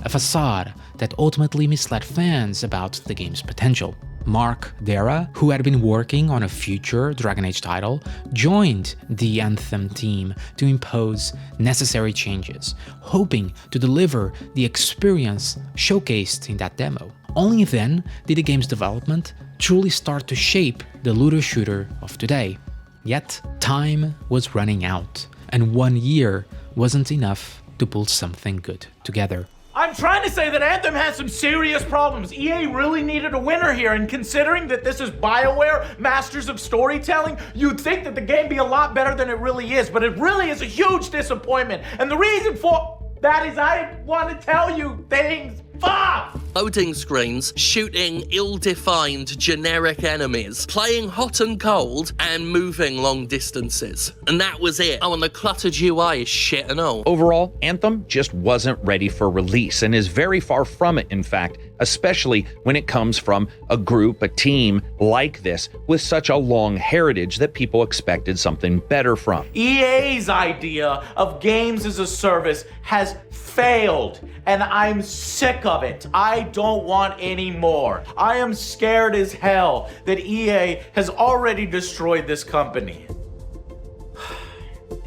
a facade that ultimately misled fans about the game's potential. Mark Dara, who had been working on a future Dragon Age title, joined the Anthem team to impose necessary changes, hoping to deliver the experience showcased in that demo. Only then did the game's development truly start to shape the looter shooter of today. Yet, time was running out, and 1 year wasn't enough to pull something good together. I'm trying to say that Anthem has some serious problems. EA really needed a winner here, and considering that this is Bioware, masters of storytelling, you'd think that the game be a lot better than it really is, but it really is a huge disappointment. And the reason for that is I want to tell you things. Fuck! Loading screens, shooting ill-defined generic enemies, playing hot and cold, and moving long distances. And that was it. Oh, and the cluttered UI is shit and all. Overall, Anthem just wasn't ready for release and is very far from it, in fact, especially when it comes from a group, a team like this with such a long heritage that people expected something better from. EA's idea of games as a service has failed, and I'm sick of it. I don't want any more. I am scared as hell that EA has already destroyed this company.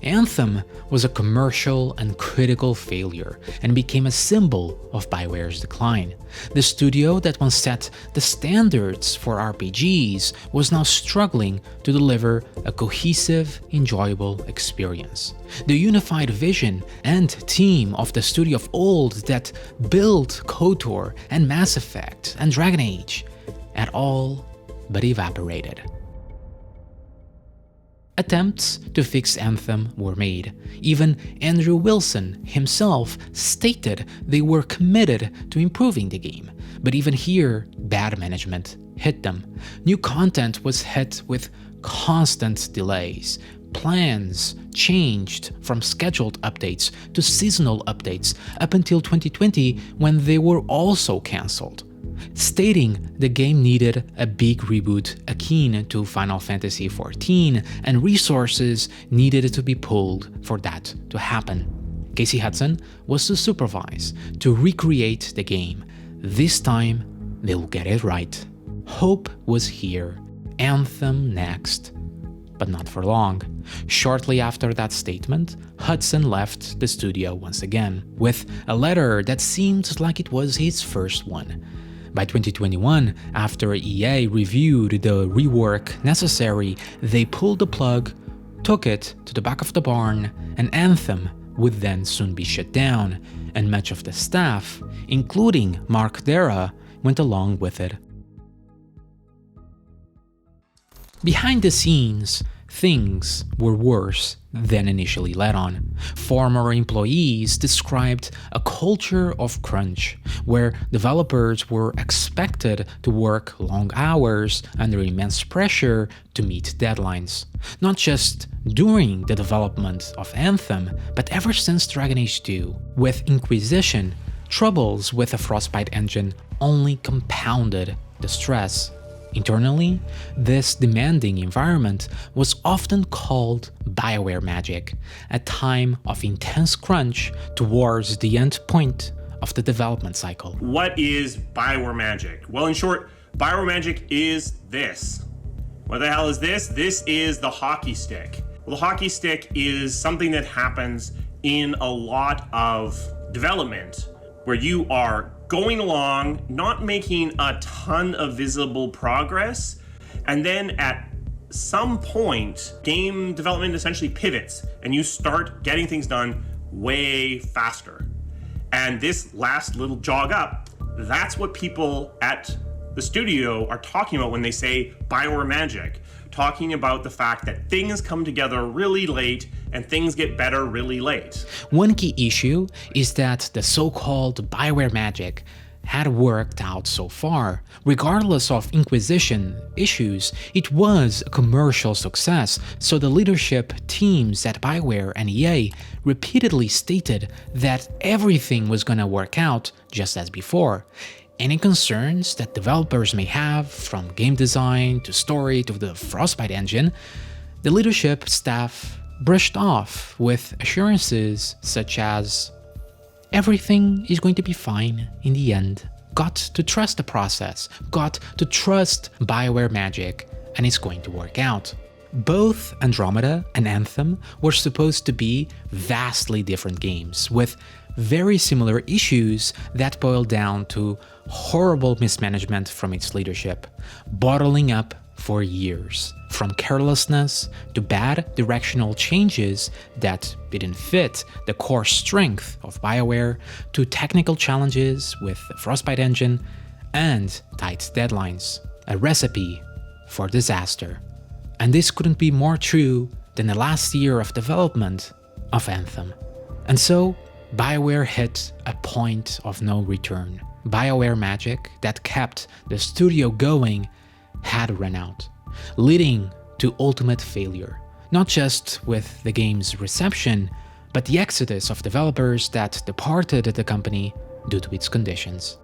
Anthem was a commercial and critical failure and became a symbol of Bioware's decline. The studio that once set the standards for RPGs was now struggling to deliver a cohesive, enjoyable experience. The unified vision and team of the studio of old that built KOTOR and Mass Effect and Dragon Age had all but evaporated. Attempts to fix Anthem were made. Even Andrew Wilson himself stated they were committed to improving the game. But even here, bad management hit them. New content was hit with constant delays. Plans changed from scheduled updates to seasonal updates up until 2020, when they were also cancelled, stating the game needed a big reboot akin to Final Fantasy XIV, and resources needed to be pulled for that to happen. Casey Hudson was to supervise, to recreate the game. This time, they'll get it right. Hope was here. Anthem Next. But not for long. Shortly after that statement, Hudson left the studio once again, with a letter that seemed like it was his first one. By 2021, after EA reviewed the rework necessary, they pulled the plug, took it to the back of the barn, and Anthem would then soon be shut down, and much of the staff, including Mark Dara, went along with it. Behind the scenes, things were worse than initially let on. Former employees described a culture of crunch, where developers were expected to work long hours under immense pressure to meet deadlines. Not just during the development of Anthem, but ever since Dragon Age 2. With Inquisition, troubles with the Frostbite engine only compounded the stress. Internally, this demanding environment was often called Bioware magic, a time of intense crunch towards the end point of the development cycle. What is Bioware magic? Well, in short, Bioware magic is this. What the hell is this? This is the hockey stick. Well, the hockey stick is something that happens in a lot of development, where you are going along, not making a ton of visible progress, and then at some point, game development essentially pivots and you start getting things done way faster. And this last little jog up, that's what people at the studio are talking about when they say Bioware magic, talking about the fact that things come together really late and things get better really late. One key issue is that the so-called Bioware magic had worked out so far. Regardless of Inquisition issues, it was a commercial success, so the leadership teams at Bioware and EA repeatedly stated that everything was gonna work out just as before. Any concerns that developers may have, from game design to story to the Frostbite engine, the leadership staff brushed off with assurances such as, everything is going to be fine in the end. Got to trust the process, got to trust Bioware magic, and it's going to work out. Both Andromeda and Anthem were supposed to be vastly different games, with very similar issues that boiled down to horrible mismanagement from its leadership, bottling up for years, from carelessness to bad directional changes that didn't fit the core strength of Bioware, to technical challenges with the Frostbite engine and tight deadlines, a recipe for disaster. And this couldn't be more true than the last year of development of Anthem. And so, Bioware hit a point of no return. Bioware magic that kept the studio going had run out, leading to ultimate failure, not just with the game's reception, but the exodus of developers that departed the company due to its conditions.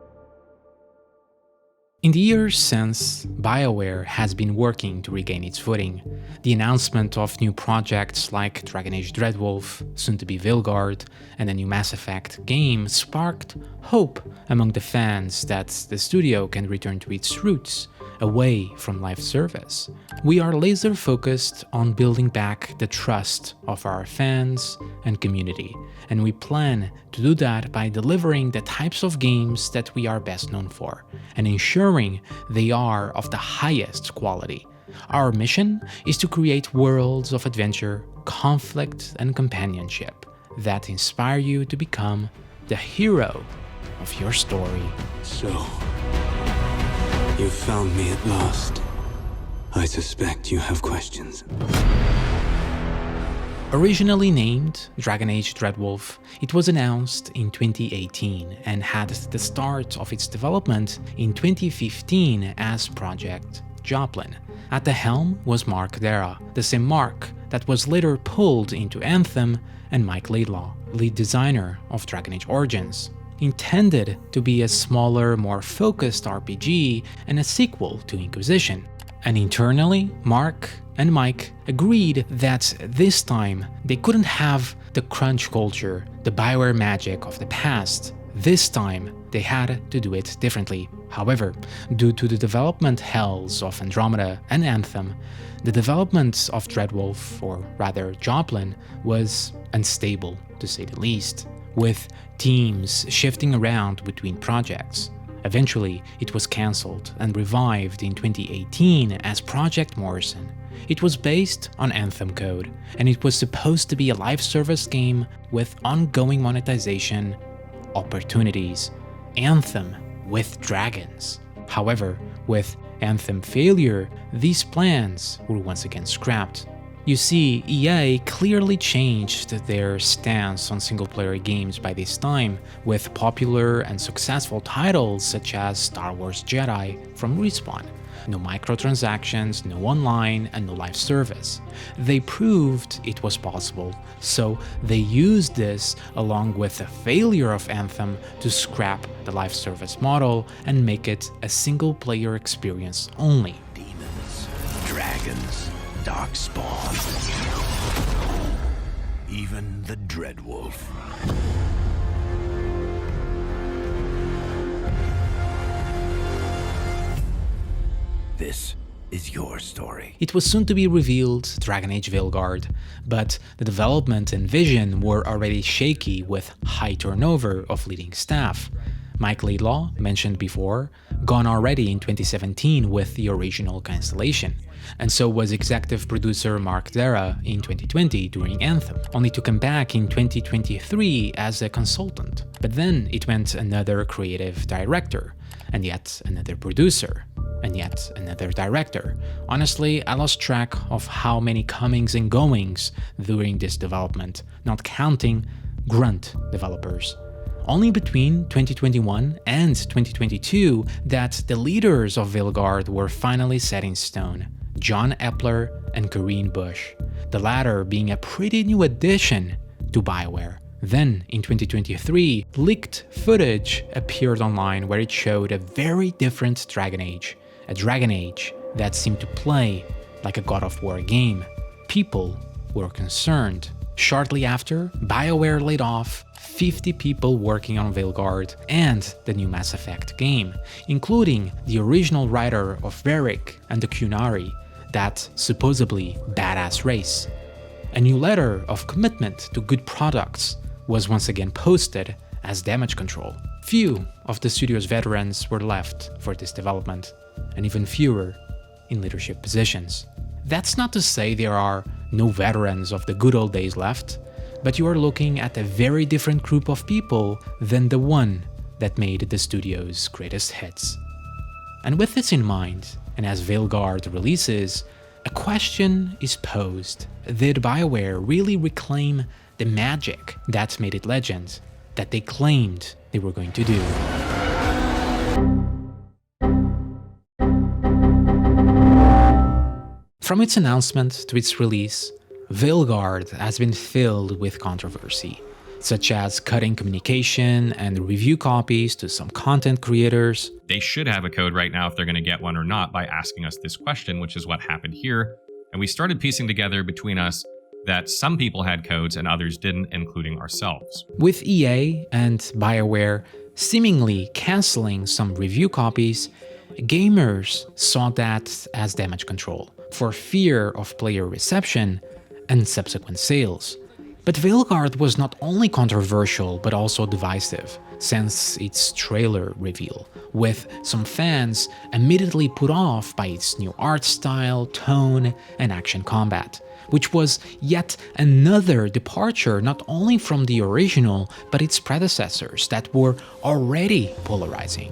In the years since, Bioware has been working to regain its footing. The announcement of new projects like Dragon Age Dreadwolf, soon to be Veilguard, and a new Mass Effect game sparked hope among the fans that the studio can return to its roots, away from live service. We are laser focused on building back the trust of our fans and community, and we plan to do that by delivering the types of games that we are best known for, and ensuring they are of the highest quality. Our mission is to create worlds of adventure, conflict, and companionship that inspire you to become the hero of your story. So, you found me at last. I suspect you have questions. Originally named Dragon Age Dreadwolf, it was announced in 2018 and had the start of its development in 2015 as Project Joplin. At the helm was Mark Dara, the same Mark that was later pulled into Anthem, and Mike Laidlaw, lead designer of Dragon Age Origins. Intended to be a smaller, more focused RPG and a sequel to Inquisition. And internally, Mark and Mike agreed that this time they couldn't have the crunch culture, the Bioware magic of the past. This time, they had to do it differently. However, due to the development hells of Andromeda and Anthem, the development of Dreadwolf, or rather Joplin, was unstable, to say the least, with teams shifting around between projects. Eventually, it was cancelled and revived in 2018 as Project Morrison. It was based on Anthem code, and it was supposed to be a live service game with ongoing monetization opportunities. Anthem with dragons. However, with Anthem failure, these plans were once again scrapped. You see, EA clearly changed their stance on single-player games by this time, with popular and successful titles such as Star Wars Jedi from Respawn. No micro-transactions, no online, and no live service. They proved it was possible, so they used this along with the failure of Anthem to scrap the live service model and make it a single-player experience only. Demons, dragons, darkspawn, even the Dreadwolf. This is your story. It was soon to be revealed Dragon Age Veilguard, but the development and vision were already shaky with high turnover of leading staff. Mike Laidlaw, mentioned before, gone already in 2017 with the original cancellation, and so was executive producer Mark Dara in 2020 during Anthem, only to come back in 2023 as a consultant. But then it went another creative director, and yet another producer, and yet another director. Honestly, I lost track of how many comings and goings during this development, not counting grunt developers. Only between 2021 and 2022 that the leaders of Veilguard were finally set in stone, John Epler and Corinne Bush, the latter being a pretty new addition to Bioware. Then, in 2023, leaked footage appeared online where it showed a very different Dragon Age, a Dragon Age that seemed to play like a God of War game. People were concerned. Shortly after, Bioware laid off 50 people working on Veilguard and the new Mass Effect game, including the original writer of Varric and the Qunari, that supposedly badass race. A new letter of commitment to good products was once again posted as damage control. Few of the studio's veterans were left for this development, and even fewer in leadership positions. That's not to say there are no veterans of the good old days left, but you are looking at a very different group of people than the one that made the studio's greatest hits. And with this in mind, and as Veilguard releases, a question is posed. Did Bioware really reclaim the magic that made it legend, that they claimed they were going to do? From its announcement to its release, Veilguard has been filled with controversy, such as cutting communication and review copies to some content creators. They should have a code right now if they're going to get one or not by asking us this question, which is what happened here. And we started piecing together between us that some people had codes and others didn't, including ourselves. With EA and Bioware seemingly canceling some review copies, gamers saw that as damage control, for fear of player reception and subsequent sales. But Veilguard was not only controversial but also divisive, since its trailer reveal, with some fans immediately put off by its new art style, tone, and action combat, which was yet another departure not only from the original but its predecessors that were already polarizing.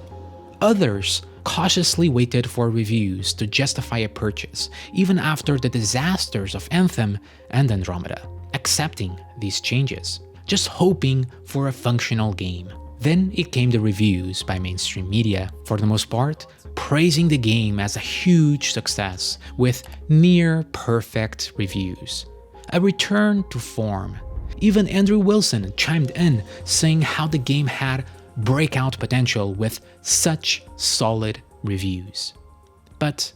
Others cautiously waited for reviews to justify a purchase, even after the disasters of Anthem and Andromeda, accepting these changes, just hoping for a functional game. Then it came the reviews by mainstream media, for the most part, praising the game as a huge success with near-perfect reviews. A return to form. Even Andrew Wilson chimed in, saying how the game had breakout potential with such solid reviews. But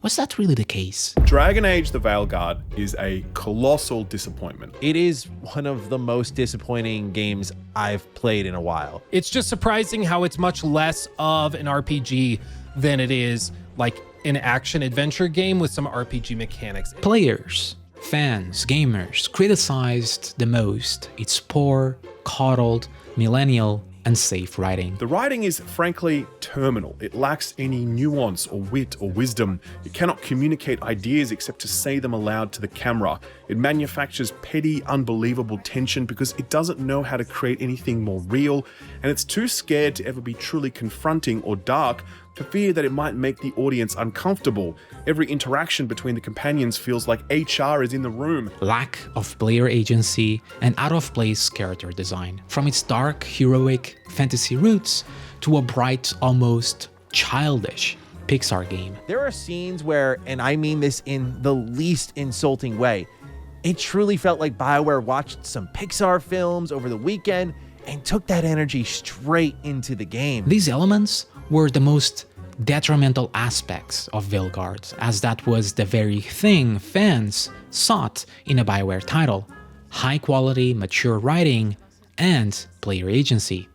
was that really the case? Dragon Age the Veilguard is a colossal disappointment. It is one of the most disappointing games I've played in a while. It's just surprising how it's much less of an RPG than it is like an action-adventure game with some RPG mechanics. Players, fans, gamers criticized the most its poor, coddled, millennial, and safe writing. The writing is frankly terminal. It lacks any nuance or wit or wisdom. It cannot communicate ideas except to say them aloud to the camera. It manufactures petty, unbelievable tension because it doesn't know how to create anything more real, and it's too scared to ever be truly confronting or dark for fear that it might make the audience uncomfortable. Every interaction between the companions feels like HR is in the room. Lack of player agency and out-of-place character design. From its dark, heroic fantasy roots to a bright, almost childish Pixar game. There are scenes where, and I mean this in the least insulting way, it truly felt like Bioware watched some Pixar films over the weekend and took that energy straight into the game. These elements were the most detrimental aspects of Veilguard, as that was the very thing fans sought in a Bioware title: high-quality, mature writing, and player agency.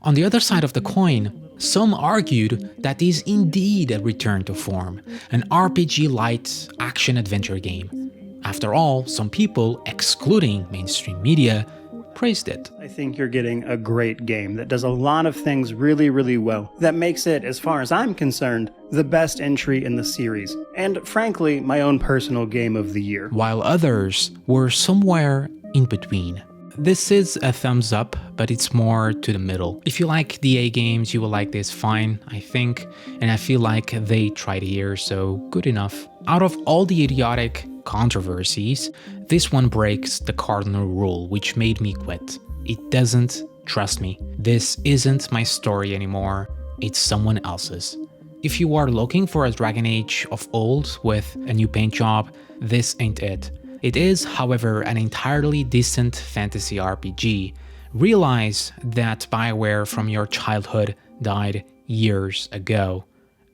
On the other side of the coin, some argued that is indeed a return to form, an RPG-light action-adventure game. After all, some people, excluding mainstream media, praised it. I think you're getting a great game that does a lot of things really, really well. That makes it, as far as I'm concerned, the best entry in the series, and frankly, my own personal game of the year. While others were somewhere in between. This is a thumbs up, but it's more to the middle. If you like DA games, you will like this fine, I think, and I feel like they tried here, so good enough. Out of all the idiotic controversies, this one breaks the cardinal rule, which made me quit. It doesn't trust me. This isn't my story anymore, it's someone else's. If you are looking for a Dragon Age of old with a new paint job, this ain't it. It is, however, an entirely decent fantasy RPG. Realize that Bioware from your childhood died years ago,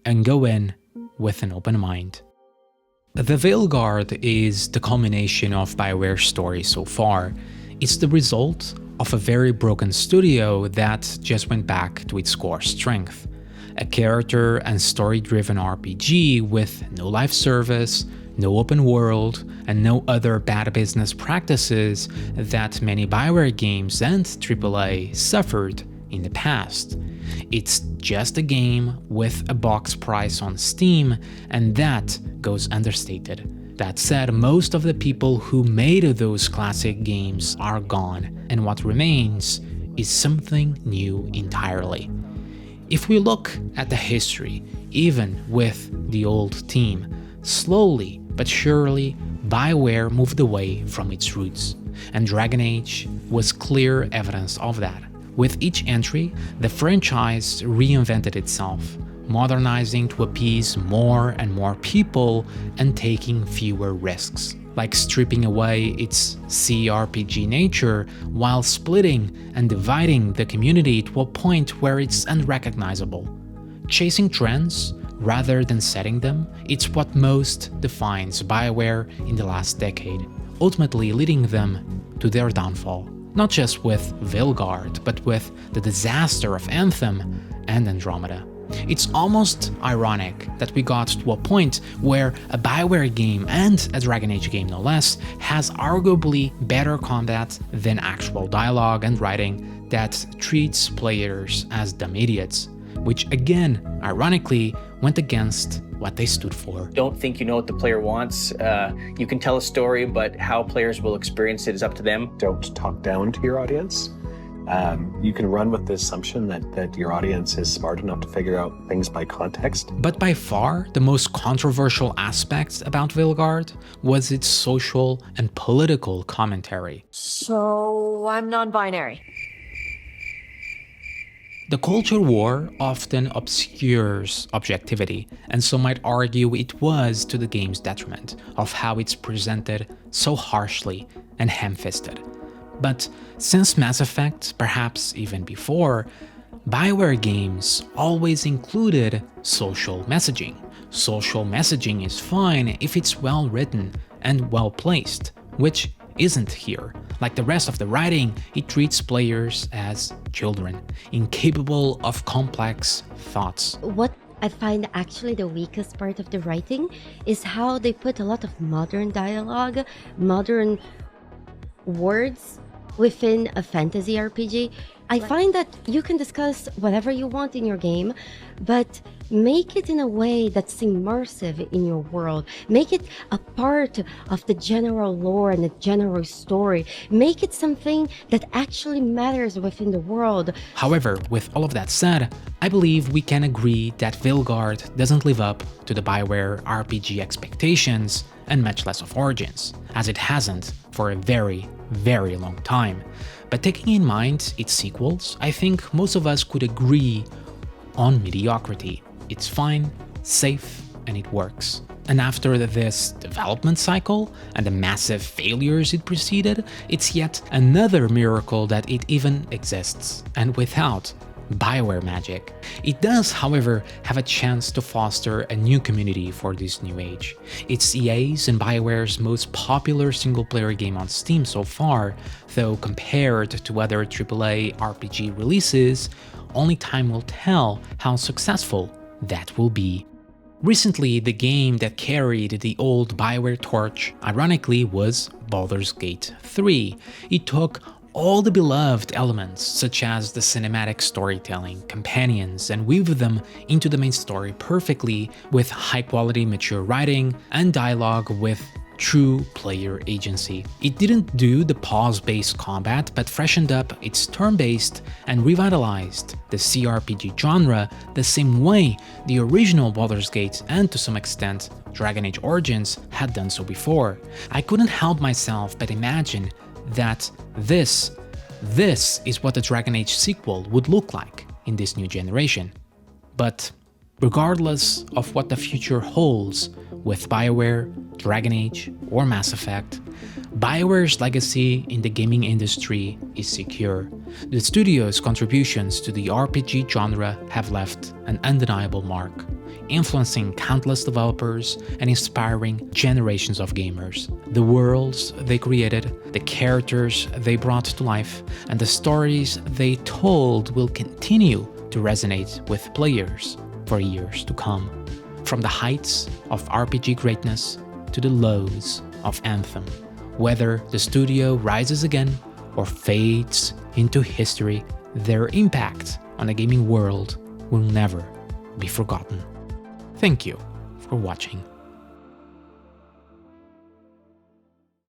and go in with an open mind. The Veilguard is the culmination of Bioware's story so far. It's the result of a very broken studio that just went back to its core strength. A character and story-driven RPG with no live service, no open world, and no other bad business practices that many Bioware games and AAA suffered in the past. It's just a game with a box price on Steam, and that goes understated. That said, most of the people who made those classic games are gone, and what remains is something new entirely. If we look at the history, even with the old team, slowly but surely Bioware moved away from its roots, and Dragon Age was clear evidence of that. With each entry, the franchise reinvented itself, modernizing to appease more and more people and taking fewer risks, like stripping away its CRPG nature while splitting and dividing the community to a point where it's unrecognizable. Chasing trends rather than setting them, it's what most defines Bioware in the last decade, ultimately leading them to their downfall. Not just with Veilguard, but with the disaster of Anthem and Andromeda. It's almost ironic that we got to a point where a Bioware game, and a Dragon Age game no less, has arguably better combat than actual dialogue and writing that treats players as dumb idiots, which again, ironically, went against what they stood for. Don't think you know what the player wants. You can tell a story, but how players will experience it is up to them. Don't talk down to your audience. You can run with the assumption that your audience is smart enough to figure out things by context. But by far, the most controversial aspect about Veilguard was its social and political commentary. So, I'm non-binary. The culture war often obscures objectivity, and some might argue it was to the game's detriment of how it's presented so harshly and ham-fisted. But since Mass Effect, perhaps even before, Bioware games always included social messaging. Social messaging is fine if it's well written and well placed, which isn't here. Like the rest of the writing, it treats players as children, incapable of complex thoughts. What I find actually the weakest part of the writing is how they put a lot of modern dialogue, modern words within a fantasy RPG. I find that you can discuss whatever you want in your game, but make it in a way that's immersive in your world. Make it a part of the general lore and the general story. Make it something that actually matters within the world. However, with all of that said, I believe we can agree that Veilguard doesn't live up to the Bioware RPG expectations, and much less of Origins, as it hasn't for a very, very long time. But taking in mind its sequels, I think most of us could agree on mediocrity. It's fine, safe, and it works. And after this development cycle and the massive failures it preceded, it's yet another miracle that it even exists, and without Bioware magic. It does, however, have a chance to foster a new community for this new age. It's EA's and Bioware's most popular single-player game on Steam so far, though compared to other AAA RPG releases, only time will tell how successful that will be. Recently, the game that carried the old Bioware torch, ironically, was Baldur's Gate 3. It took all the beloved elements, such as the cinematic storytelling, companions, and weave them into the main story perfectly with high-quality mature writing and dialogue with true player agency. It didn't do the pause-based combat, but freshened up its turn-based and revitalized the CRPG genre the same way the original Baldur's Gate and to some extent Dragon Age Origins had done so before. I couldn't help myself but imagine that this is what the Dragon Age sequel would look like in this new generation. But regardless of what the future holds with Bioware, Dragon Age, or Mass Effect, Bioware's legacy in the gaming industry is secure. The studio's contributions to the RPG genre have left an undeniable mark, influencing countless developers and inspiring generations of gamers. The worlds they created, the characters they brought to life, and the stories they told will continue to resonate with players for years to come. From the heights of RPG greatness to the lows of Anthem, whether the studio rises again or fades into history, their impact on the gaming world will never be forgotten. Thank you for watching.